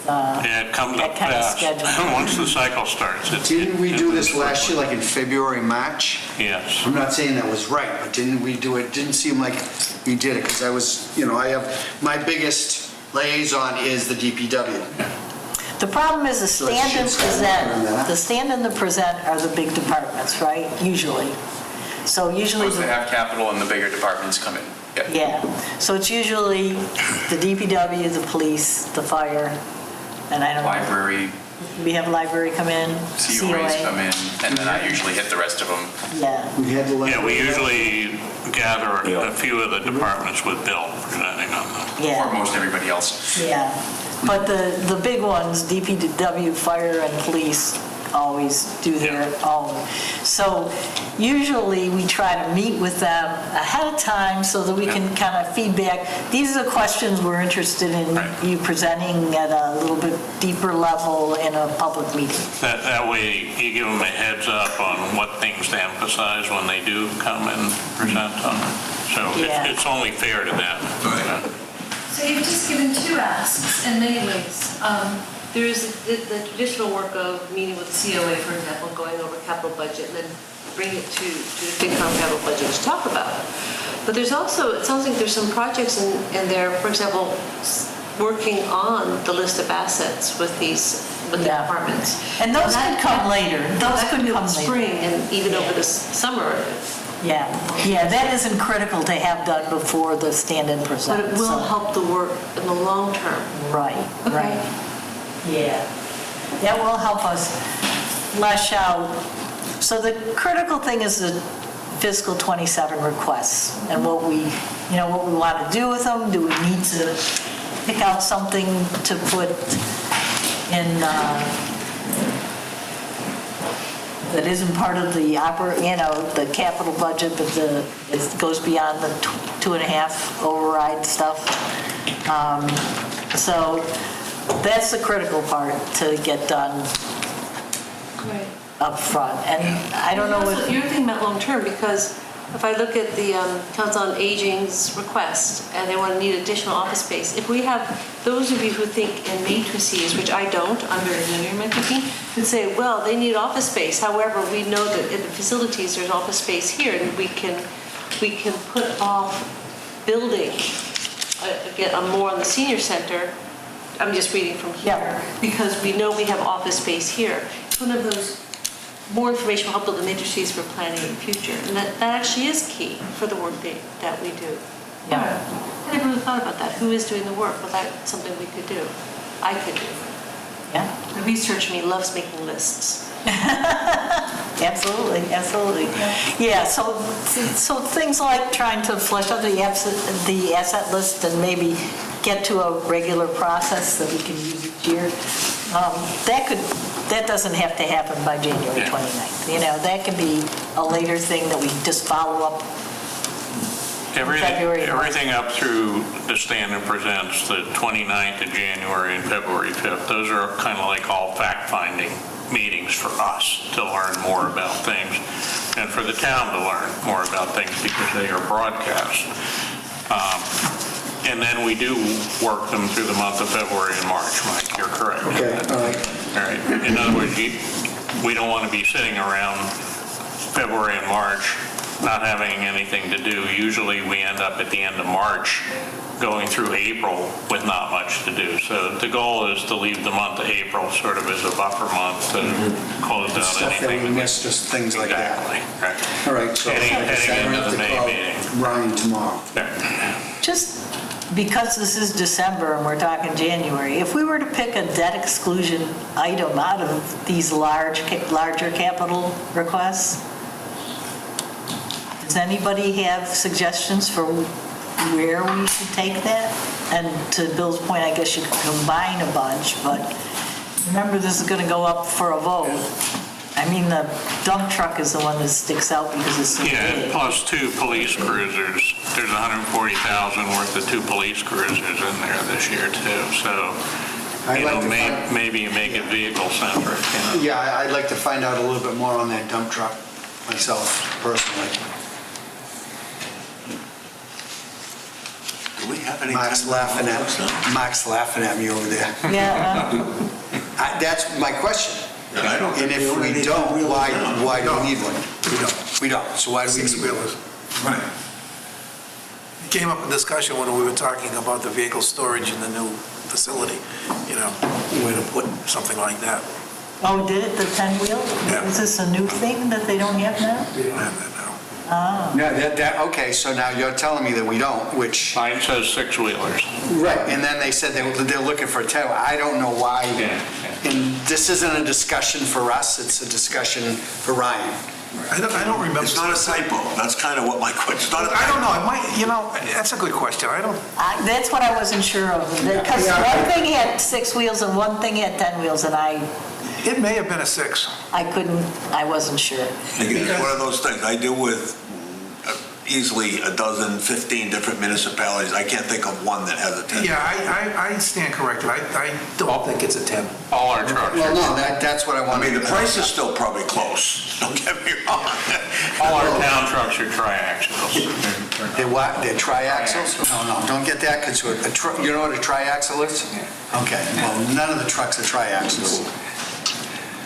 It comes that up kind of fast. schedule. Once the cycle starts. Didn't we do this last year, like in February, March? Yes. I'm not saying that was right, but didn't we do it? Didn't seem like we did it, because I was, I have, my biggest liaison is the DPW. The problem is the stand and present. The stand and the present are the big departments, right? Usually. So usually. Supposed to have capital and the bigger departments come in. Yeah. So it's usually the DPW, the police, the fire, and I don't know. Library, We have library come in, COAs come in, and then I usually hit the rest of them. Yeah. We had to Yeah, we usually gather a few of the departments with Bill presenting on them. Or Yeah. most everybody else. Yeah. But the big ones, DPW, fire, and police, always do their own. So usually we try to meet with them ahead of time so that we can kind of feedback. These are the questions we're interested in you presenting at a little bit deeper level in a public meeting. That way you give them a heads up on what things to emphasize when they do come and present on them. So it's only fair to them. So you've just given 2 asks in many ways. There is the traditional work of meeting with COA, for example, going over capital budget, and then bring it to the FinCom capital budget to talk about. But there's also, it sounds like there's some projects in there, for example, working on the list of assets with the departments. And those could come later. Those That could could come come later. spring and even over the summer. Yeah, that isn't critical to have done before the stand-in But present. it will so- help the work in the long term. Right, Okay. right. Yeah, that will help us flesh out. So the critical thing is the fiscal '27 requests and what we want to do with them. Do we need to pick out something to put in that isn't part of the the capital budget, but it goes beyond the 2.5 override stuff. So that's the critical part to get done Right. up front. And I don't know what, You're thinking about long-term, because if I look at the Council on Aging's request, and they want to need additional office space, if we have, those of you who think in matrices, which I don't, I'm very linear in my thinking, would say, well, they need office space. However, we know that in the facilities, there's office space here, and we can put off building, again, I'm more on the senior center, I'm just reading from here, Yeah. because we know we have office space here. It's one of those, more information will help build the matrices for planning in the future. And that actually is key for the work that we do. Yeah. I never really thought about that. Who is doing the work? Well, that's something we could do. I could do. yeah, The research me loves making lists. absolutely. Yeah, so things like trying to flesh out the asset list and maybe get to a regular process that we can use each year. That doesn't have to happen by January 29th. That can be a later thing that we just follow up. February. Everything up through the stand-in presents, the 29th of January and February 5th, those are kind of like all fact-finding meetings for us to learn more about things and for the town to learn more about things because they are broadcast. And then we do work them through the month of February and March, Mike, you're correct. Okay, all right. All right. In other words, we don't want to be sitting around February and March not having anything to do. Usually we end up at the end of March going through April with not much to do. So the goal is to leave the month of April sort of as a buffer month to close down Stuff that anything. we missed, just things like that. Exactly, right. All right, so I Heading guess I into have the to May call meeting. Ryan tomorrow. Just because this is December and we're talking January, if we were to pick a debt exclusion item out of these larger capital requests, does anybody have suggestions for where we should take that? And to Bill's point, I guess you could combine a bunch, but remember, this is going to go up for a vote. I mean, the dump truck is the one that sticks out because it's so Yeah, big. plus 2 police cruisers. There's $140,000 worth of 2 police cruisers in there this year too. So, I'd like to maybe you make it vehicle centric. Yeah, I'd like to find out a little bit more on that dump truck myself, personally. Do we have any? Mark's laughing at me over there. Yeah, That's my question. Yeah, I don't And think if we we need don't, that why wheel do we need one? We don't. We don't, so why do we need one? Six-wheelers. Right. It came up in discussion when we were talking about the vehicle storage in the new facility, where to put something like that. oh, did it, the 10-wheel? Yeah. Is this a new thing that they don't have now? We don't have that now. No, okay, so now you're telling me that we don't, which, Mine says 6-wheelers. right, and then they said they're looking for a 10. I don't know why. And this isn't a discussion for us, it's a discussion for Ryan. I don't remember. It's not a typo. That's kind of what my question, it's not a I don't know, typo. it might, that's a good question. I don't, That's what I wasn't sure of, because one thing had 6 wheels and one thing had 10 wheels, and it may have been a 6. I wasn't sure. It's one of those things. I deal with easily a dozen, 15 different municipalities. I can't think of one that has a 10. Yeah, I stand corrected. I don't think it's a 10. All our trucks, Well, no, that's what I I wanted. mean, the price is still probably close. Don't get me wrong. all our town trucks are triaxles. They're what, they're triaxles? No, don't get that, because you know what a triaxle is? Okay, well, none of the trucks are triaxles.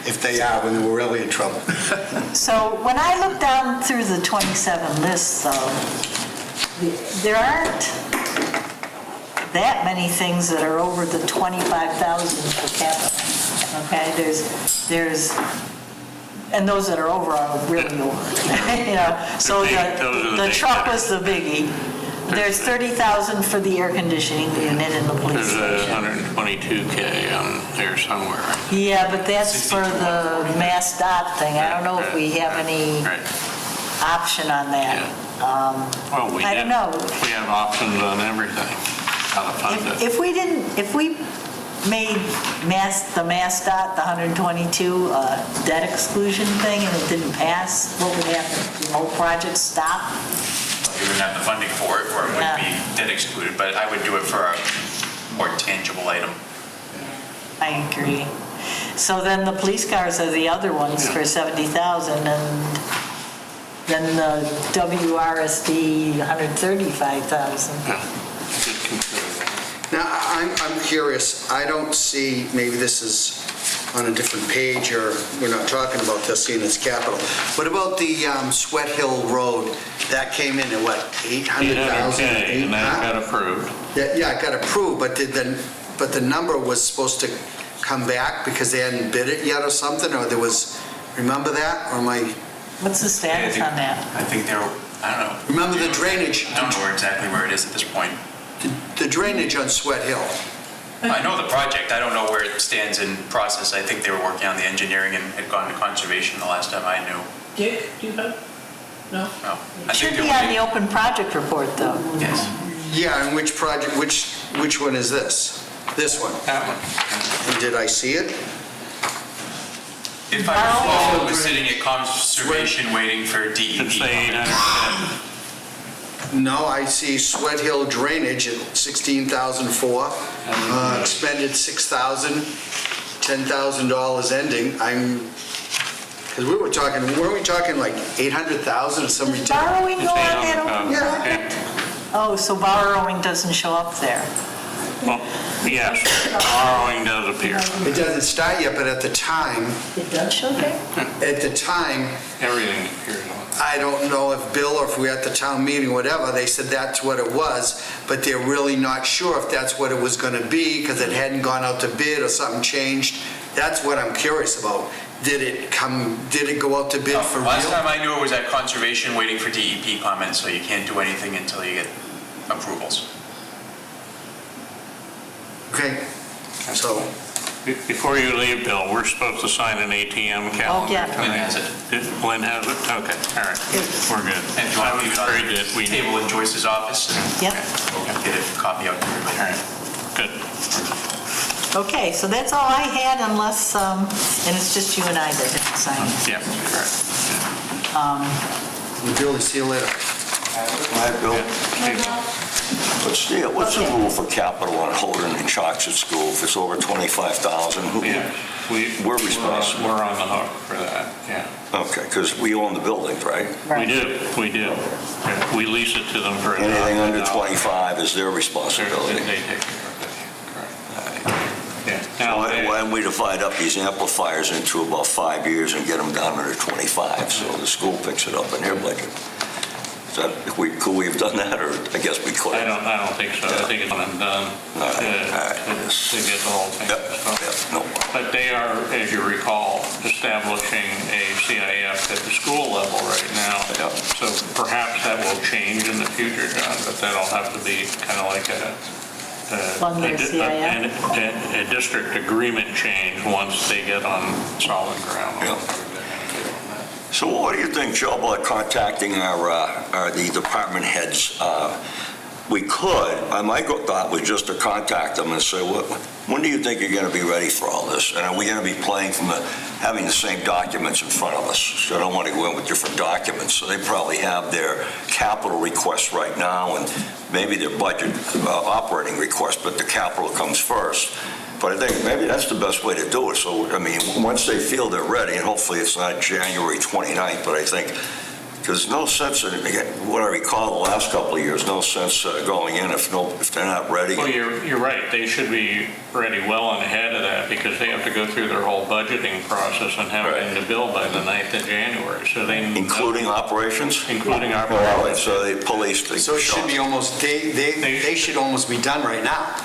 If they are, then we're really in trouble. So when I look down through the 27 lists, though, there aren't that many things that are over the 25,000 per capita. Okay, there's And those that are over are really over. You know, so Those are the the big truck hitters. was the biggie. There's 30,000 for the air conditioning unit in the police There's station. 122K there somewhere. Yeah, but that's for the Mass Dot thing. I don't know if we have any Right. option on that. Well, we I don't know. We have options on everything, how to fund it. If we made the Mass Dot, the 122 debt exclusion thing, and it didn't pass, what would happen? The whole project stop? You wouldn't have the funding for it, or it would be debt excluded, but I would do it for a more tangible item. I agree. So then the police cars are the other ones for 70,000, and then the WRSD, 135,000. Yeah, just consider that. Now, I'm curious, I don't see, maybe this is on a different page, or we're not talking about this, seeing it's capital. What about the Sweat Hill Road? That came in at what, 800,000? 800K, and that got approved. Yeah, it got approved, but the number was supposed to come back because they hadn't bid it yet or something, or there was, remember that, or am I? What's the status on that? I think they're, I don't know. Remember the drainage? I don't know exactly where it is at this point. The drainage on Sweat Hill. I know the project, I don't know where it stands in process. I think they were working on the engineering and had gone to conservation the last time I knew. Dick, do you have? No? No. I Should think be they're on the waiting- open project report, though. Yes, Yeah, and which project, which one is this? This one? that one. And did I see it? If I recall, it was sitting at conservation waiting for Should DEP. say 810. No, I see Sweat Hill Drainage at 16,004, expended 6,000, $10,000 ending. Because we were talking, weren't we talking like 800,000 or some Does ridiculous? borrowing go on that open Yeah. project? Oh, so borrowing doesn't show up there. Well, yes, borrowing does appear. It doesn't start yet, but at the time, It does show there? Everything appears on. I don't know if Bill or if we were at the town meeting, whatever, they said that's what it was, but they're really not sure if that's what it was gonna be, because it hadn't gone out to bid or something changed. That's what I'm curious about. Did it go out to bid for real? Last time I knew it was at conservation waiting for DEP comments, so you can't do anything until you get approvals. Okay, so, Before you leave, Bill, we're supposed to sign an ATM calendar. yeah. Lynn has it. Lynn has it? Okay, all right, we're good. And do you want to leave it Very good. on We the table in Joyce's office? Yep. We'll get a copy out to All everybody. right, good. Okay, so that's all I had unless, and it's just you and I that have to sign it. Yeah, correct. Bill, see you later. Hi, Bill. What's the rule for capital on Holden and Chox at school? If it's over 25,000, Yeah, we're responsible. We're on the hook for that, yeah. Okay, because we own the buildings, right? We do. Yeah, we lease it to them for. Anything under $1,000. 25 is their They responsibility. take care of it, correct. Yeah. Now, Why don't we divide up these amplifiers into about 5 years and get them down under 25, so the school picks it up in their budget? Could we have done that, or I guess we could? I don't think so. I think it's one and done All right. to get the whole thing. Yep, no problem. But they are, as you recall, establishing a CIF at the school level right now. Yep. So perhaps that will change in the future, John, but that'll have to be kind of like Fund their CIF? a district agreement change once they get on solid ground. Yep. So what do you think, Joe, about contacting the department heads? We could, my thought was just to contact them and say, when do you think you're going to be ready for all this? And are we going to be playing from having the same documents in front of us? So I don't want to go in with different documents. So they probably have their capital requests right now and maybe their budget operating requests, but the capital comes first. But I think maybe that's the best way to do it. So, I mean, once they feel they're ready, and hopefully it's not January 29th, but I think, because no sense in what I recall the last couple of years, no sense going in if they're not ready. Well, you're right. They should be ready well ahead of that because they have to go through their whole budgeting process and have it in the bill by the 9th of January. So they Including operations? Including All right, operations. so the police. So it should be almost, they should almost be done right now.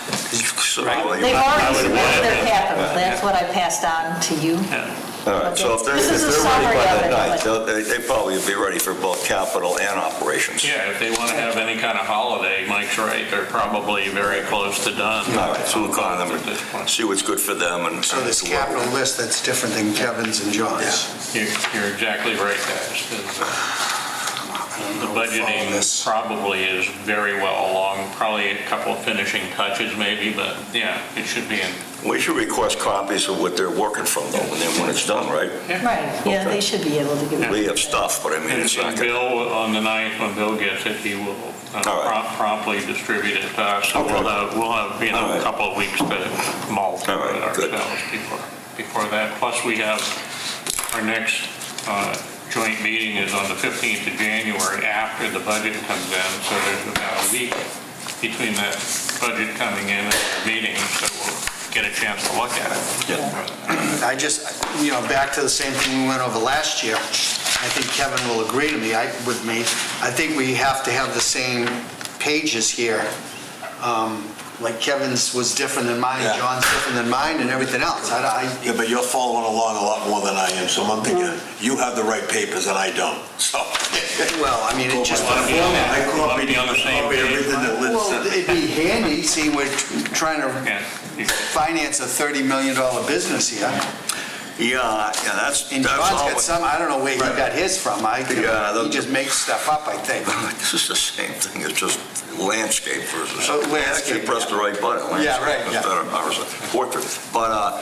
So, Right. well, They've I already would submitted their imagine. capital, that's what I passed on to you. Yeah. All right, so if they're This is a ready summary by of that it, night, but- they probably will be ready for both capital and operations. Yeah, if they want to have any kind of holiday, Mike's right, they're probably very close to done. All right, so we'll call them at this point. and see what's good for them and. So this capital list, that's different than Kevin's and John's. You're exactly right, guys. The budgeting probably is very well along, probably a couple of finishing touches maybe, but yeah, it should be in. We should request copies of what they're working from though, and then when it's done, right? Right, yeah, Okay. they should be able to give it. We have stuff, but I mean, it's not And good. Bill, on the 9th, when Bill gets it, he will All right. promptly distribute it to us. So Okay. we'll have, All a right. couple of weeks to mull through All right, it good. ourselves before that. Plus, we have our next joint meeting is on the 15th of January after the budget comes in. So there's about a week between that budget coming in and the meeting, so we'll get a chance to look at it. Yeah. I just, back to the same thing we went over last year. I think Kevin will agree with me. I think we have to have the same pages here. Like Kevin's was different than mine, Yeah. John's different than mine, and everything else. Yeah, but you're following along a lot more than I am, so I'm thinking, you have the right papers and I don't, so. Well, I mean, it just, Wanna be on that? I Wanna copied be on the same page? everything that Liz well, sent. it'd be handy, seeing we're trying to Yeah. finance a $30 million business here. Yeah, that's. And that's John's all got some, I don't know where he got his from. Yeah, He just makes stuff up, I think. This is the same thing, it's just landscape versus. Oh, landscape, Actually, press the right button. Yeah, right, landscape yeah. instead of ours, portrait. But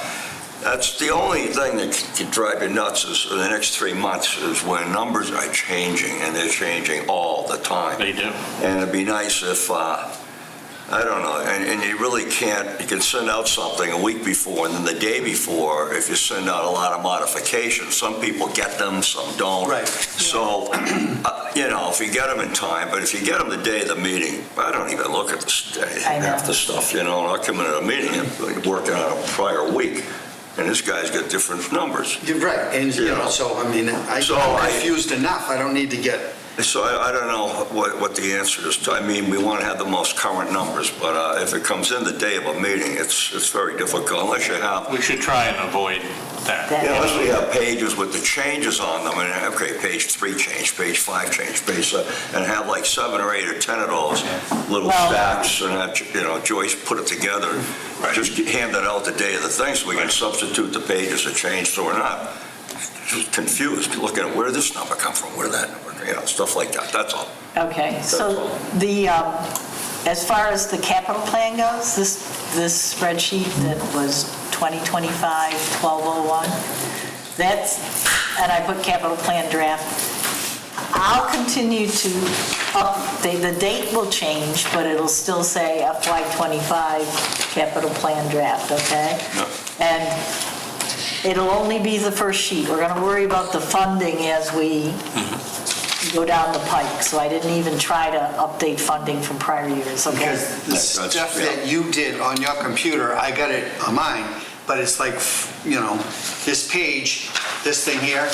that's the only thing that can drive you nuts is in the next 3 months is when numbers are changing, and they're changing all the time. They do. And it'd be nice if, I don't know, and you really can't, you can send out something a week before, and then the day before, if you send out a lot of modifications, some people get them, some don't. Right. So, if you get them in time, but if you get them the day of the meeting, I don't even look at I know. half the stuff, and I come into a meeting and working on a prior week, and this guy's got different numbers. You're right, and, Yeah. so, I mean, I'm So I- confused enough, I don't need to get, So I don't know what the answer is. I mean, we want to have the most current numbers, but if it comes in the day of a meeting, it's very difficult unless you have, We should try and avoid that. unless we have pages with the changes on them, and okay, page 3 change, page 5 change, page 7, and have like 7 or 8 or 10 of those little Well- stacks, and have, Joyce put it together, just hand it out the day of the thing, so we can substitute the pages that changed, so we're not just confused, looking at where did this number come from, where did that number, stuff like that, that's all. Okay, so as far as the capital plan goes, this spreadsheet that was 2025-1201, that's, and I put capital plan draft, I'll continue to update, the date will change, but it'll still say FY25 capital plan draft, okay? And it'll only be the first sheet. We're going to worry about the funding as we go down the pike, so I didn't even try to update funding from prior years, okay? because the That's- stuff yeah. that you did on your computer, I got it on mine, but it's like, this page, this thing here,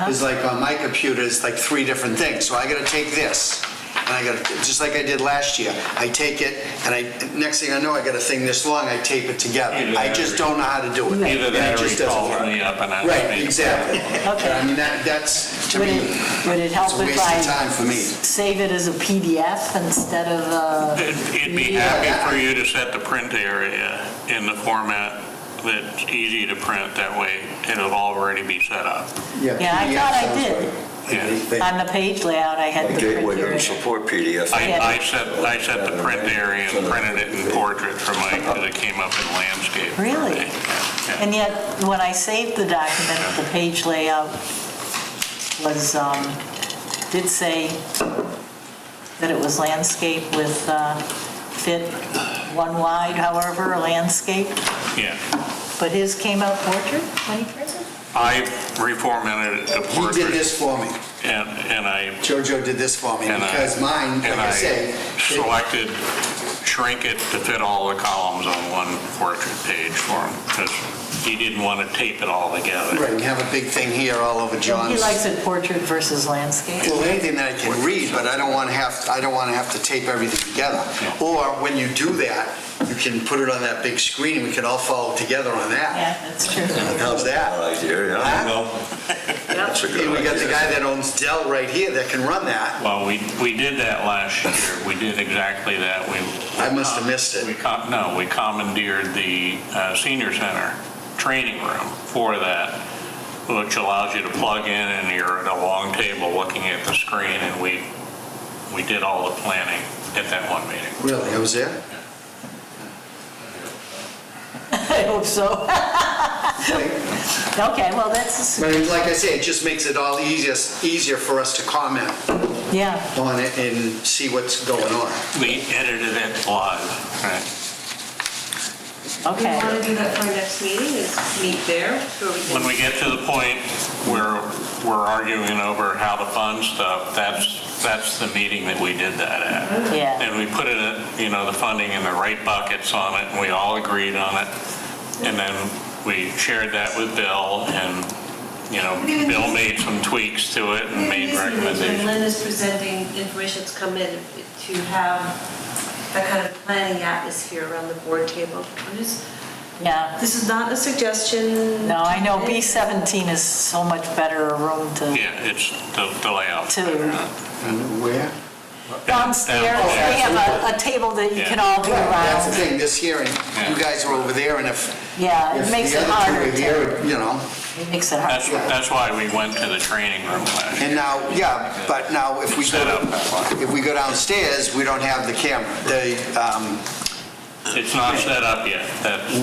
is like on my computer, it's like 3 different things. So I gotta take this, and I gotta, just like I did last year, I take it, and next thing I know, I got a thing this long, I tape it together. Either I that just or- don't know how to do it. Either And it that or he just doesn't calls work. me up and asks Right, me. exactly. Okay. I mean, that's, to Would me, would it help it's a if waste I of time for me. save it as a PDF instead of It'd be happy for you to set the print area in the format that's easy to print, that way it'll already be set up. Yeah, I thought I did. Yeah. On the page layout, I had the print Gateway doesn't area. support PDF. I set the print area and printed it in portrait for Mike, because it came up in landscape. Really? Yeah. And yet, when I saved the document, the page layout was, did say that it was landscape with fit one wide, however, landscape, Yeah. but his came out portrait when he printed? I reformatted it to He portrait. did this for me. And I Jojo did this for me, And because mine, like I say, selected, shrink it to fit all the columns on one portrait page for him, because he didn't want to tape it all together. Right, and have a big thing here all over John's. He likes it portrait versus landscape. Well, anything that I can read, but I don't want to have to tape everything together. Or when you do that, you can put it on that big screen, and we can all follow together on that. Yeah, that's true. How's that? Good idea, yeah. Well, That's a good And we got the idea. guy that owns Dell right here that can run that. Well, we did that last year. We did exactly that. I must have missed it. We commandeered the senior center training room for that, which allows you to plug in and you're at a long table looking at the screen, and we did all the planning at that one meeting. Really, I was there? I hope so. Okay, well, that's, But like I say, it just makes it all easier for us to comment yeah. on it and see what's going on. We edited it live, right? We Okay. want to do that for our next meeting, is meet there, so we can... When we get to the point where we're arguing over how to fund stuff, that's the meeting that we did that at. Yeah. And we put it, the funding in the right buckets on it, and we all agreed on it. And then we shared that with Bill, and, Bill made some tweaks to it and made When recommendations. Lynn is presenting information that's come in, to have that kind of planning atmosphere around the board table. Yeah. This is not a suggestion. No, I know B17 is so much better a room to, Yeah, it's the layout. And where? downstairs, Down. we have a table that you can all be That's the around. thing, this hearing, you guys are over there, and if Yeah, it makes it the harder other two are to, here, it makes it harder. That's why we went to the training room last year. And now, but now if we Set up that way. if we go downstairs, we don't have the camera. It's not set up yet.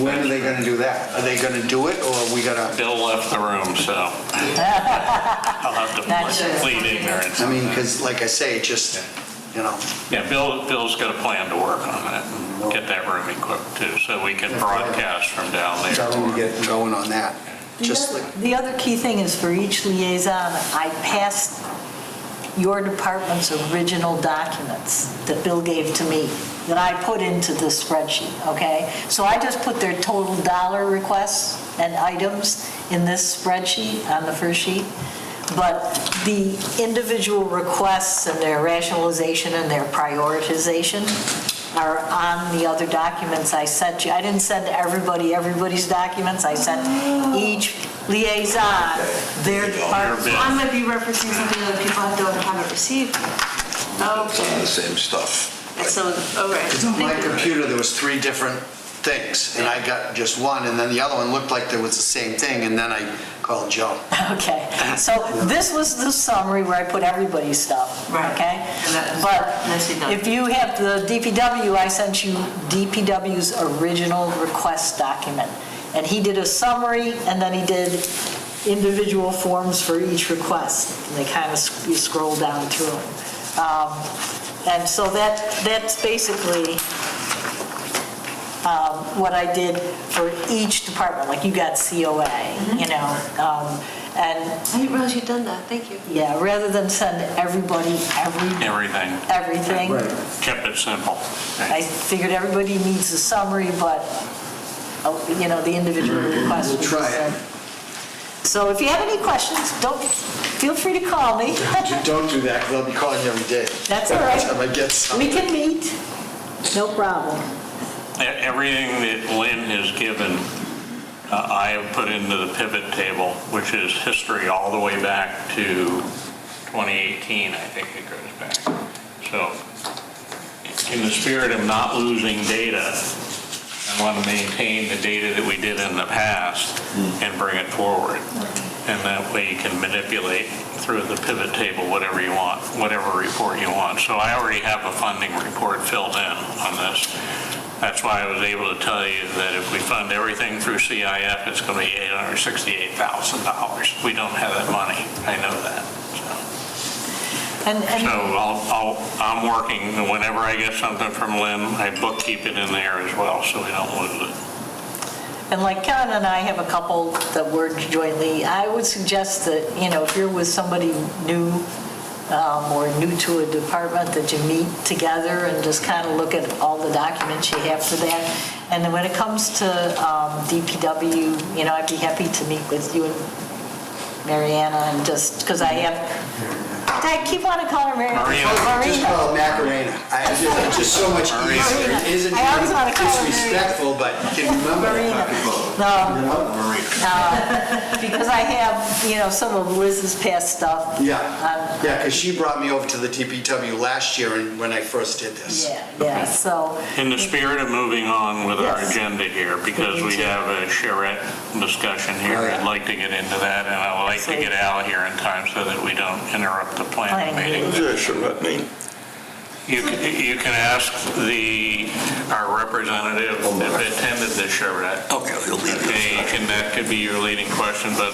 When are they gonna do that? Are they gonna do it, or are we gonna, Bill left the room, so I'll have Not sure. to plead ignorance. I mean, because like I say, it just, Yeah, Bill's got a plan to work on that and get that room equipped too, so we can broadcast from down there. tell them to get going on that. Just like, The other key thing is for each liaison, I passed your department's original documents that Bill gave to me, that I put into this spreadsheet, okay? So I just put their total dollar requests and items in this spreadsheet on the first sheet, but the individual requests and their rationalization and their prioritization are on the other documents I sent you. I didn't send everybody everybody's documents, I sent each liaison their department. bid. I might be referencing something other people haven't received. it's all Okay. the same stuff. Some of them, all right. on my computer, there was 3 different things, and I got just one, and then the other one looked like there was the same thing, and then I called Joe. Okay, so this was the summary where I put everybody's stuff, Right. okay? And that is But nicely done. if you have the DPW, I sent you DPW's original request document. And he did a summary, and then he did individual forms for each request. And they kind of, you scroll down through them. And so that's basically what I did for each department, like you got COA, and I didn't realize you'd done that, thank you. yeah, rather than send everybody everything, Kept it simple. I figured everybody needs a summary, but, the individual request. We'll try it. So if you have any questions, feel free to call me. Don't do that, because I'll be calling you every day. That's all right. Every time I get something. We can meet, no problem. Everything that Lynn has given, I have put into the pivot table, which is history all the way back to 2018, I think it goes back. So in the spirit of not losing data, I want to maintain the data that we did in the past and bring it forward. And that way you can manipulate through the pivot table whatever you want, whatever report you want. So I already have a funding report filled in on this. That's why I was able to tell you that if we fund everything through CIF, it's going to be $868,000. We don't have that money. I know that. And So I'm working, whenever I get something from Lynn, I bookkeep it in there as well, so we don't lose it. And like Karen and I have a couple that work jointly, I would suggest that, if you're with somebody new, or new to a department, that you meet together and just kind of look at all the documents you have for that. And then when it comes to DPW, I'd be happy to meet with you and Mariana, and just, because I keep wanting to call her Mariana. Just call her Macarena. It's just so much easier. It isn't I always want to call her disrespectful, but you can remember Marina. Because I have, some of Liz's past stuff. Yeah, because she brought me over to the DPW last year when I first did this. Yeah, so. In the spirit of moving on with our Yes. agenda here, because we have a charrette discussion here, I'd like to get into that, and I'd like to get Al here in time so that we don't interrupt the planning meeting. What does that charrette mean? You can ask our representative that attended the charrette. Okay, he'll leave it. That could be your leading question, but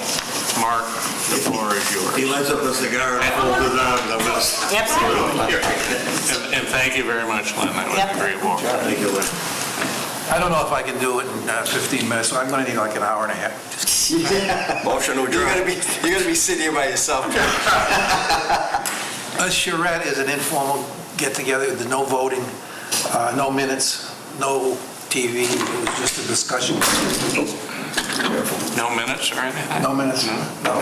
Mark, the floor is He yours. lights up a cigar and folds his arms. I'm just- Absolutely. And thank you very much, Lynn, that was a great walk. Thank you, Lynn. I don't know if I can do it in 15 minutes, so I'm going to need like an hour and a half. Motion to You're adjourn. gonna be sitting here by yourself. A charrette is an informal get-together, there's no voting, no minutes, no TV, it was just a discussion. No minutes or anything? No minutes, no.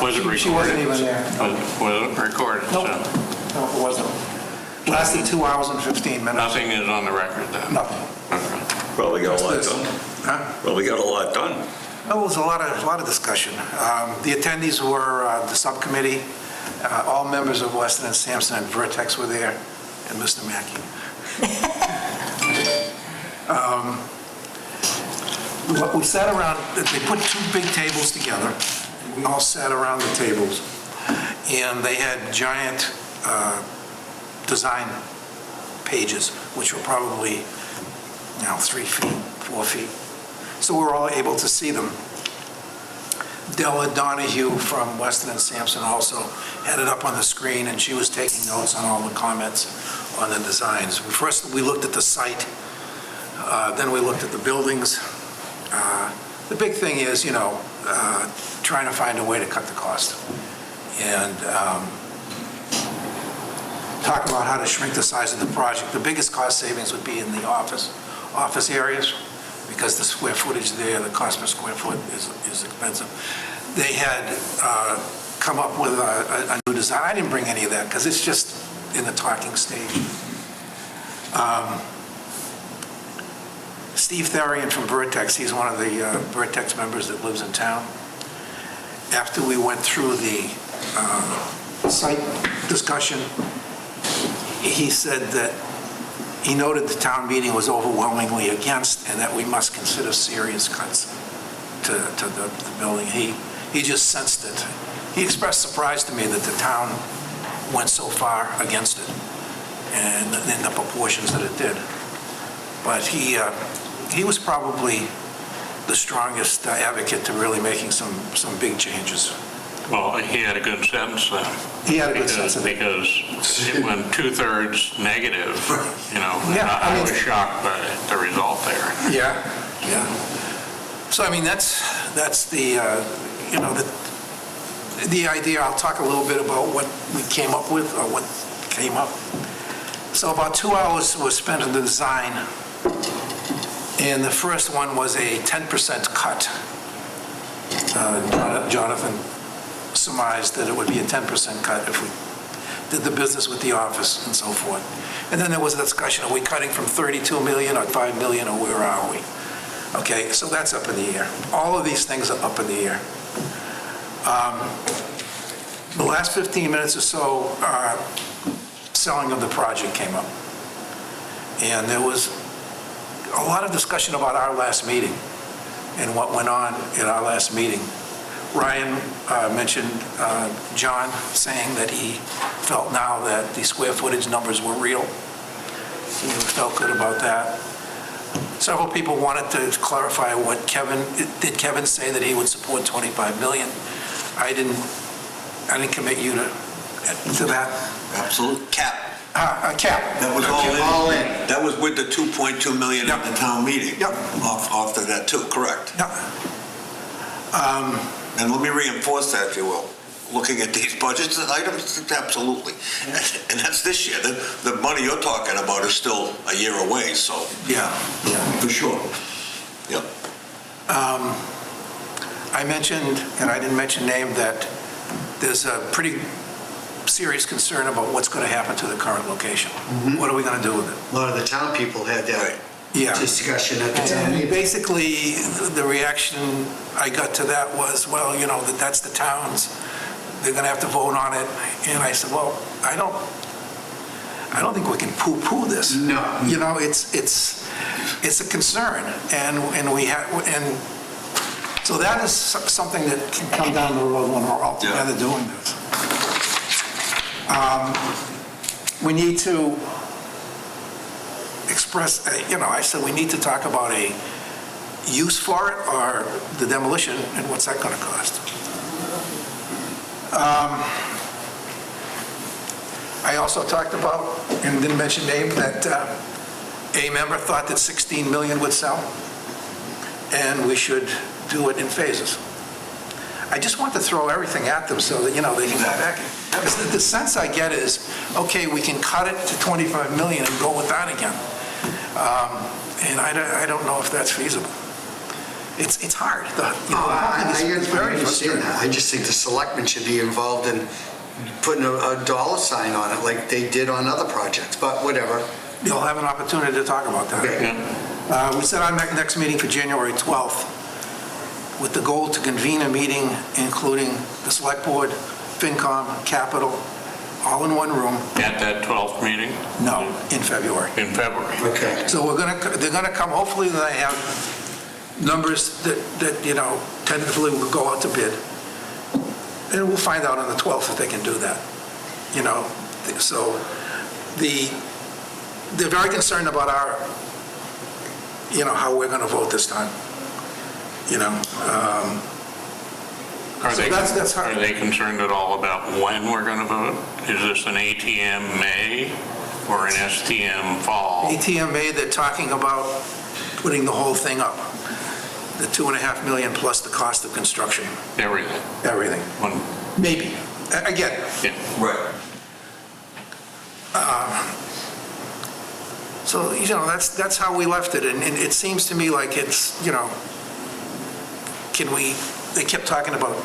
Was it recorded? She wasn't even there. Was it recorded? Nope. So No, it wasn't. Lasted 2 hours and 15 minutes. nothing is on the record then? Nothing. Okay. Well, we got a lot This. done. Huh? Well, we got a lot done. Well, it was a lot of discussion. The attendees were the subcommittee, all members of Weston and Sampson and Vertex were there, and Mr. Mackey. We sat around, they put 2 big tables together. We all sat around the tables, and they had giant design pages, which were probably 3 feet, 4 feet. So we were all able to see them. Della Donahue from Weston and Sampson also had it up on the screen, and she was taking notes on all the comments on the designs. First, we looked at the site, then we looked at the buildings. The big thing is, trying to find a way to cut the cost. And talk about how to shrink the size of the project. The biggest cost savings would be in the office areas, because the square footage there, the cost per square foot is expensive. They had come up with a new design. I didn't bring any of that because it's just in the talking stage. Steve Therian from Vertex, he's one of the Vertex members that lives in town. After we went through the site discussion, he said that he noted the town meeting was overwhelmingly against and that we must consider serious cuts to the building. He just sensed it. He expressed surprise to me that the town went so far against it and in the proportions that it did. But he was probably the strongest advocate to really making some big changes. Well, he had a good sense then. He had a good sense of it. Because it went 2/3 negative, Yeah, I was shocked by the result there. Yeah. So, that's the idea. I'll talk a little bit about what we came up with, or what came up. So about 2 hours was spent on the design, and the first one was a 10% cut. Jonathan surmised that it would be a 10% cut if we did the business with the office and so forth. And then there was a discussion, are we cutting from 32 million or 5 million, or where are we? Okay, so that's up in the air. All of these things are up in the air. The last 15 minutes or so, selling of the project came up. And there was a lot of discussion about our last meeting and what went on at our last meeting. Ryan mentioned John saying that he felt now that the square footage numbers were real. He felt good about that. Several people wanted to clarify what did Kevin say that he would support 25 million? I didn't commit you to that. Absolute cap. A cap. That was all in. That was with the 2.2 million at the town meeting. Yep. Off of that too, correct? Yep. And let me reinforce that, if you will. looking at these budgets and items? Absolutely. And that's this year. The money you're talking about is still a year away, so. Yeah. For sure. Yep. I mentioned, and I didn't mention name, that there's a pretty serious concern about what's going to happen to the current location. What are we going to do with it? A lot of the town people had that Yeah. discussion at the town And meeting. basically, the reaction I got to that was, well, that's the town's, they're going to have to vote on it. And I said, well, I don't think we can poo-poo this. No. It's a concern, and so that is something that can come down the road when we're all together doing this. We need to express, I said we need to talk about a use for it or the demolition, and what's that going to cost? I also talked about, and didn't mention name, that a member thought that 16 million would sell, and we should do it in phases. I just want to throw everything at them so that, they can go back. Because the sense I get is, okay, we can cut it to 25 million and go with that again. And I don't know if that's feasible. It's hard. It's very frustrating. I just think the selectmen should be involved in putting a dollar sign on it like they did on other projects, but whatever. You'll have an opportunity to talk about that. Okay. We set our next meeting for January 12th with the goal to convene a meeting including the Select Board, FinCom, Capital, all in one room. At that 12th meeting? No, in February. In February. Okay. So they're going to come, hopefully they have numbers that tentatively will go out to bid. And we'll find out on the 12th if they can do that. So they're very concerned about how we're going to vote this time. That's hard. Are they concerned at all about when we're going to vote? Is this an ATM May or an STM fall? ATM May, they're talking about putting the whole thing up. The 2.5 million plus the cost of construction. Everything. Maybe. Again. Yeah. Right. So, that's how we left it. And it seems to me like it's, they kept talking about,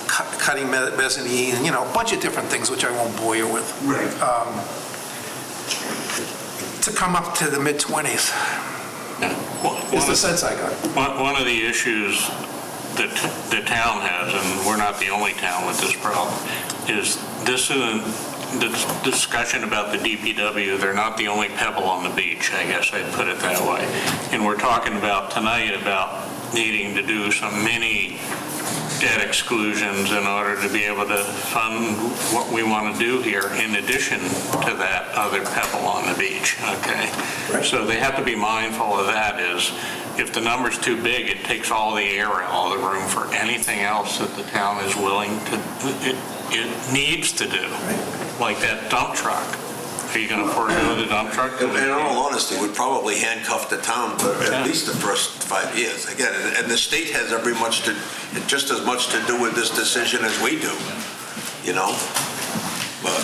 cutting mezzanine and, a bunch of different things, which I won't bore you with. Right. To come up to the mid-20s is the sense I got. One of the issues that the town has, and we're not the only town with this problem, is this isn't the discussion about the DPW. They're not the only pebble on the beach, I guess I'd put it that way. And we're talking about tonight about needing to do some mini debt exclusions in order to be able to fund what we want to do here in addition to that other pebble on the beach, okay? Right. So they have to be mindful of that is if the number's too big, it takes all the air out, all the room for anything else that the town is willing to, it needs to do, like that dump truck. Are you going to afford to do the dump truck? In all honesty, we'd probably handcuff the town for at least the first 5 years. Again, and the state has just as much to do with this decision as we do, But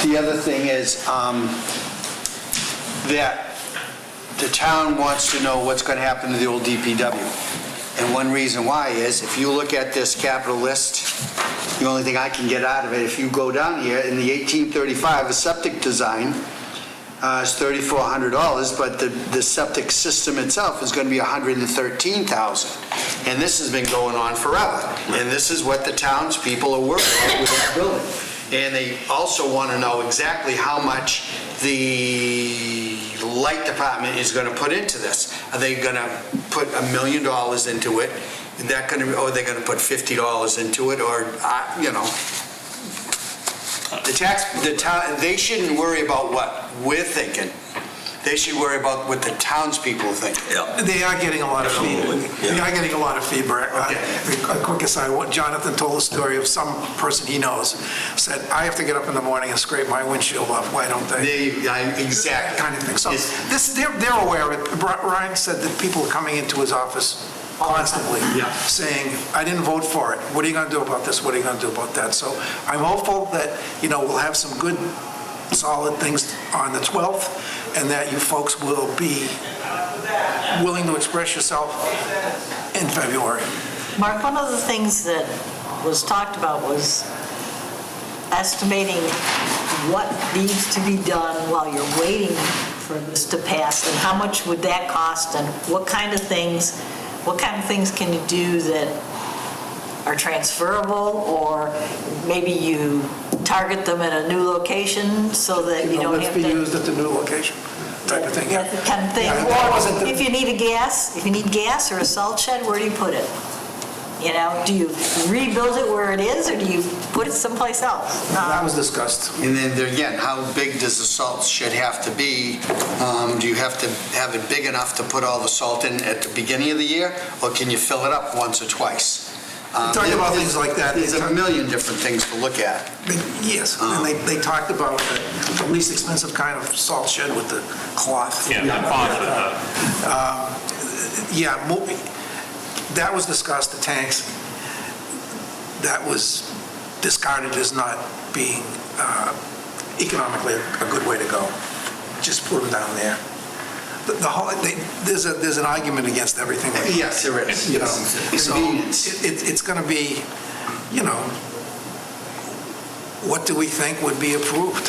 The other thing is that the town wants to know what's going to happen to the old DPW. And one reason why is, if you look at this capital list, the only thing I can get out of it, if you go down here, in the 1835, the septic design is $3,400, but the septic system itself is going to be $113,000. And this has been going on forever. And this is what the townspeople are working on with this building. And they also want to know exactly how much the light department is going to put into this. Are they going to put $1 million into it? Or are they going to put $50 into it? Or, the town, they shouldn't worry about what we're thinking. They should worry about what the townspeople think. yeah. They are getting a lot of feedback. They are getting a lot of feedback. A quick aside, what Jonathan told a story of some person he knows said, I have to get up in the morning and scrape my windshield off. Why don't they? Exactly. Kind of thing. So they're aware of it. Ryan said that people are coming into his office constantly, saying, I didn't vote for it. What are you going to do about this? What are you going to do about that? So I'm hopeful that, we'll have some good, solid things on the 12th, and that you folks will be willing to express yourself in February. Mark, one of the things that was talked about was estimating what needs to be done while you're waiting for this to pass, and how much would that cost, and what kind of things can you do that are transferable, or maybe you target them at a new location so that you don't have to... Let's be used at the new location, type of thing. That kind of thing. Yeah, that wasn't Or the- if you need gas or a salt shed, where do you put it? Do you rebuild it where it is, or do you put it someplace else? That was discussed. And then there again, how big does the salt shed have to be? Do you have to have it big enough to put all the salt in at the beginning of the year? Or can you fill it up once or twice? Talking about things like that. There's a million different things to look at. Yes, and they talked about the least expensive kind of salt shed with the cloth. Yeah, the closet. Yeah, that was discussed, the tanks. That was discarded as not being economically a good way to go. Just put them down there. There's an argument against everything. Yes, there is. So it's going to be, what do we think would be approved?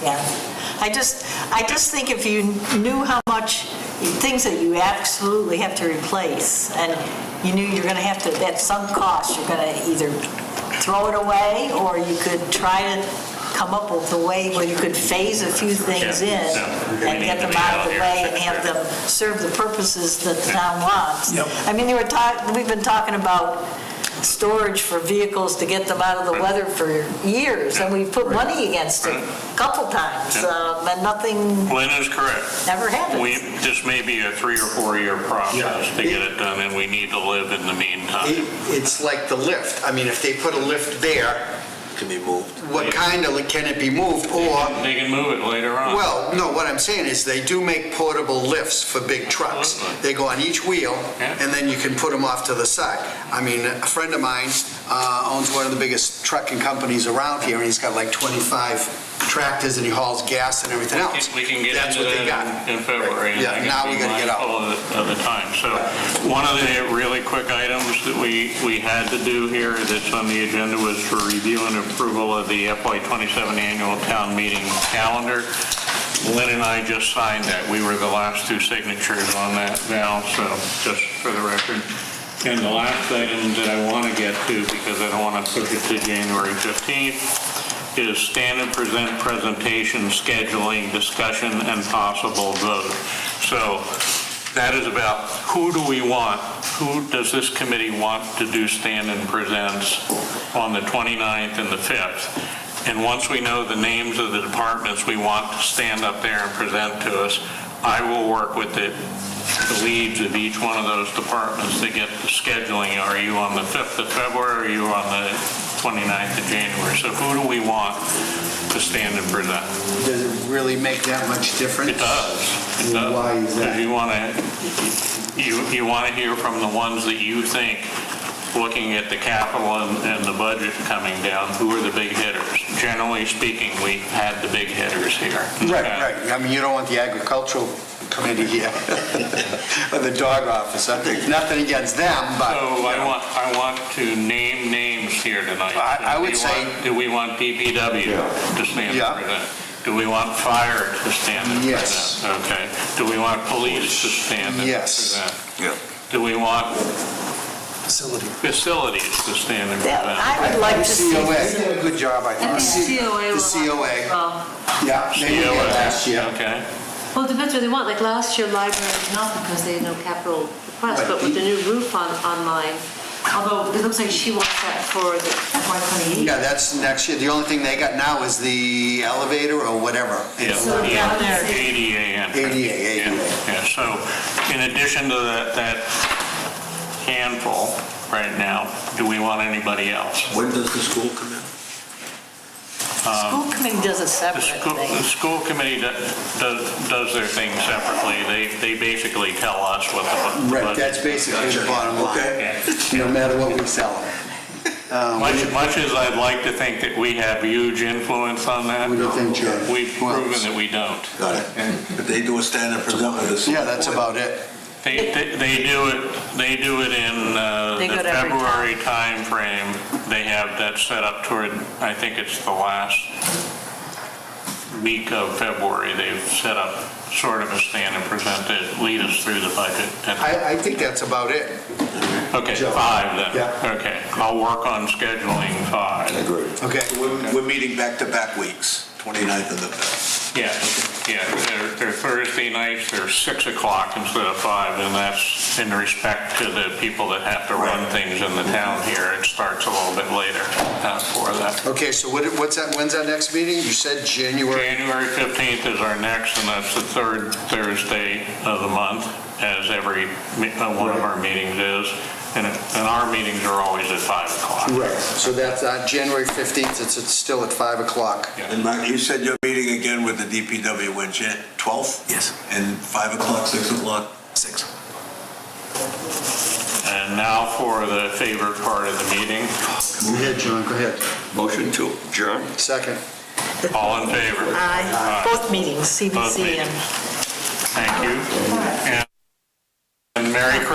Yeah. I just think if you knew how much things that you absolutely have to replace, and you knew you're going to have to, at some cost, you're going to either throw it away, or you could try to come up with a way where you could phase a few things in and get them out of the way and have them serve the purposes that the town wants. Yep. I mean, we've been talking about storage for vehicles to get them out of the weather for years, and we've put money against it a couple times, and nothing Lynn is correct. ever happens. This may be a 3 or 4 year process to get it done, and we need to live in the meantime. It's like the lift. I mean, if they put a lift there, Can be moved. what kind of, can it be moved? Or, They can move it later on. well, no, what I'm saying is they do make portable lifts for big trucks. Absolutely. They go on each wheel, Yeah. and then you can put them off to the side. I mean, a friend of mine owns one of the biggest trucking companies around here, and he's got like 25 tractors, and he hauls gas and everything else. We can get That's into what they got. that in February. and Yeah, I now can we be gotta get out. mindful of the time. So one of the really quick items that we had to do here that's on the agenda was for review and approval of the FY27 annual town meeting calendar. Lynn and I just signed that. We were the last 2 signatures on that, Val, so just for the record. And the last item that I want to get to, because I don't want to push it to January 15th, is stand and present presentation, scheduling, discussion, and possible vote. So that is about who do we want, who does this committee want to do stand and presents on the 29th and the 5th? And once we know the names of the departments we want to stand up there and present to us, I will work with the leads of each one of those departments to get the scheduling. Are you on the 5th of February, or are you on the 29th of January? So who do we want to stand and present? Does it really make that much difference? It does. It does. Why is that? Because you want to hear from the ones that you think, looking at the capital and the budget coming down, who are the big hitters? Generally speaking, we've had the big hitters here. Right. I mean, you don't want the agricultural committee here, or the dog officer. Nothing against them, but... So I want to name names here tonight. I would Do we want DPW to stand Yeah. and present? Do we want fire to stand and Yes. present? Okay. Do we want police to stand and Yes. present? Yeah. Do we want Facility. facilities to stand and Yeah, present? I would like to see. COA. They did a good job, I I thought. think COA will. The COA. Well, Yeah, they did COA, it last year. Okay. well, it depends what they want. Like last year, library, not because they had no capital request, Right. but with the new roof online, although it looks like she wants that for the FY28. Yeah, that's next year. The only thing they got now is the elevator or whatever. Yeah, So down there- ADA entrance. ADA. Yeah, so in addition to that handful right now, do we want anybody else? When does the school come in? School committee does a The separate the thing. school committee does their thing separately. They basically tell us what the budget. Right, that's basically the bottom line, Okay. no matter what we sell them. Much as I'd like to think that we have huge influence on that, What do you think, John? we've proven that we don't. Got it. But they do a stand and present with us. Yeah, that's about it. They do it in They go the to every town. February timeframe. They have that set up toward, I think it's the last week of February. They've set up sort of a stand and present to lead us through the budget. I think that's about it. Okay, Joe. 5 then. Yeah. Okay, I'll work on scheduling 5. Agreed. Okay. We're meeting back-to-back weeks, 29th and the 5th. Yeah, they're Thursday nights, they're 6 o'clock instead of 5, and that's in respect to the people that have to run things in the town here. It starts a little bit later for that. Okay, so what's that, when's our next meeting? You said January? January 15th is our next, and that's the third Thursday of the month, as every one of our meetings is. And our meetings are always at 5 o'clock. Right. So that's January 15th, it's still at 5 o'clock. Yeah. And Mark, you said you're meeting again with the DPW when, 12th? Yes. And 5 o'clock, 6 o'clock? 6. And now for the favorite part of the meeting. Go ahead, John, go ahead. Motion to adjourn? Second. All in favor? Aye. Both meetings, Both CBC meetings. and... Thank you. And Merry Christmas.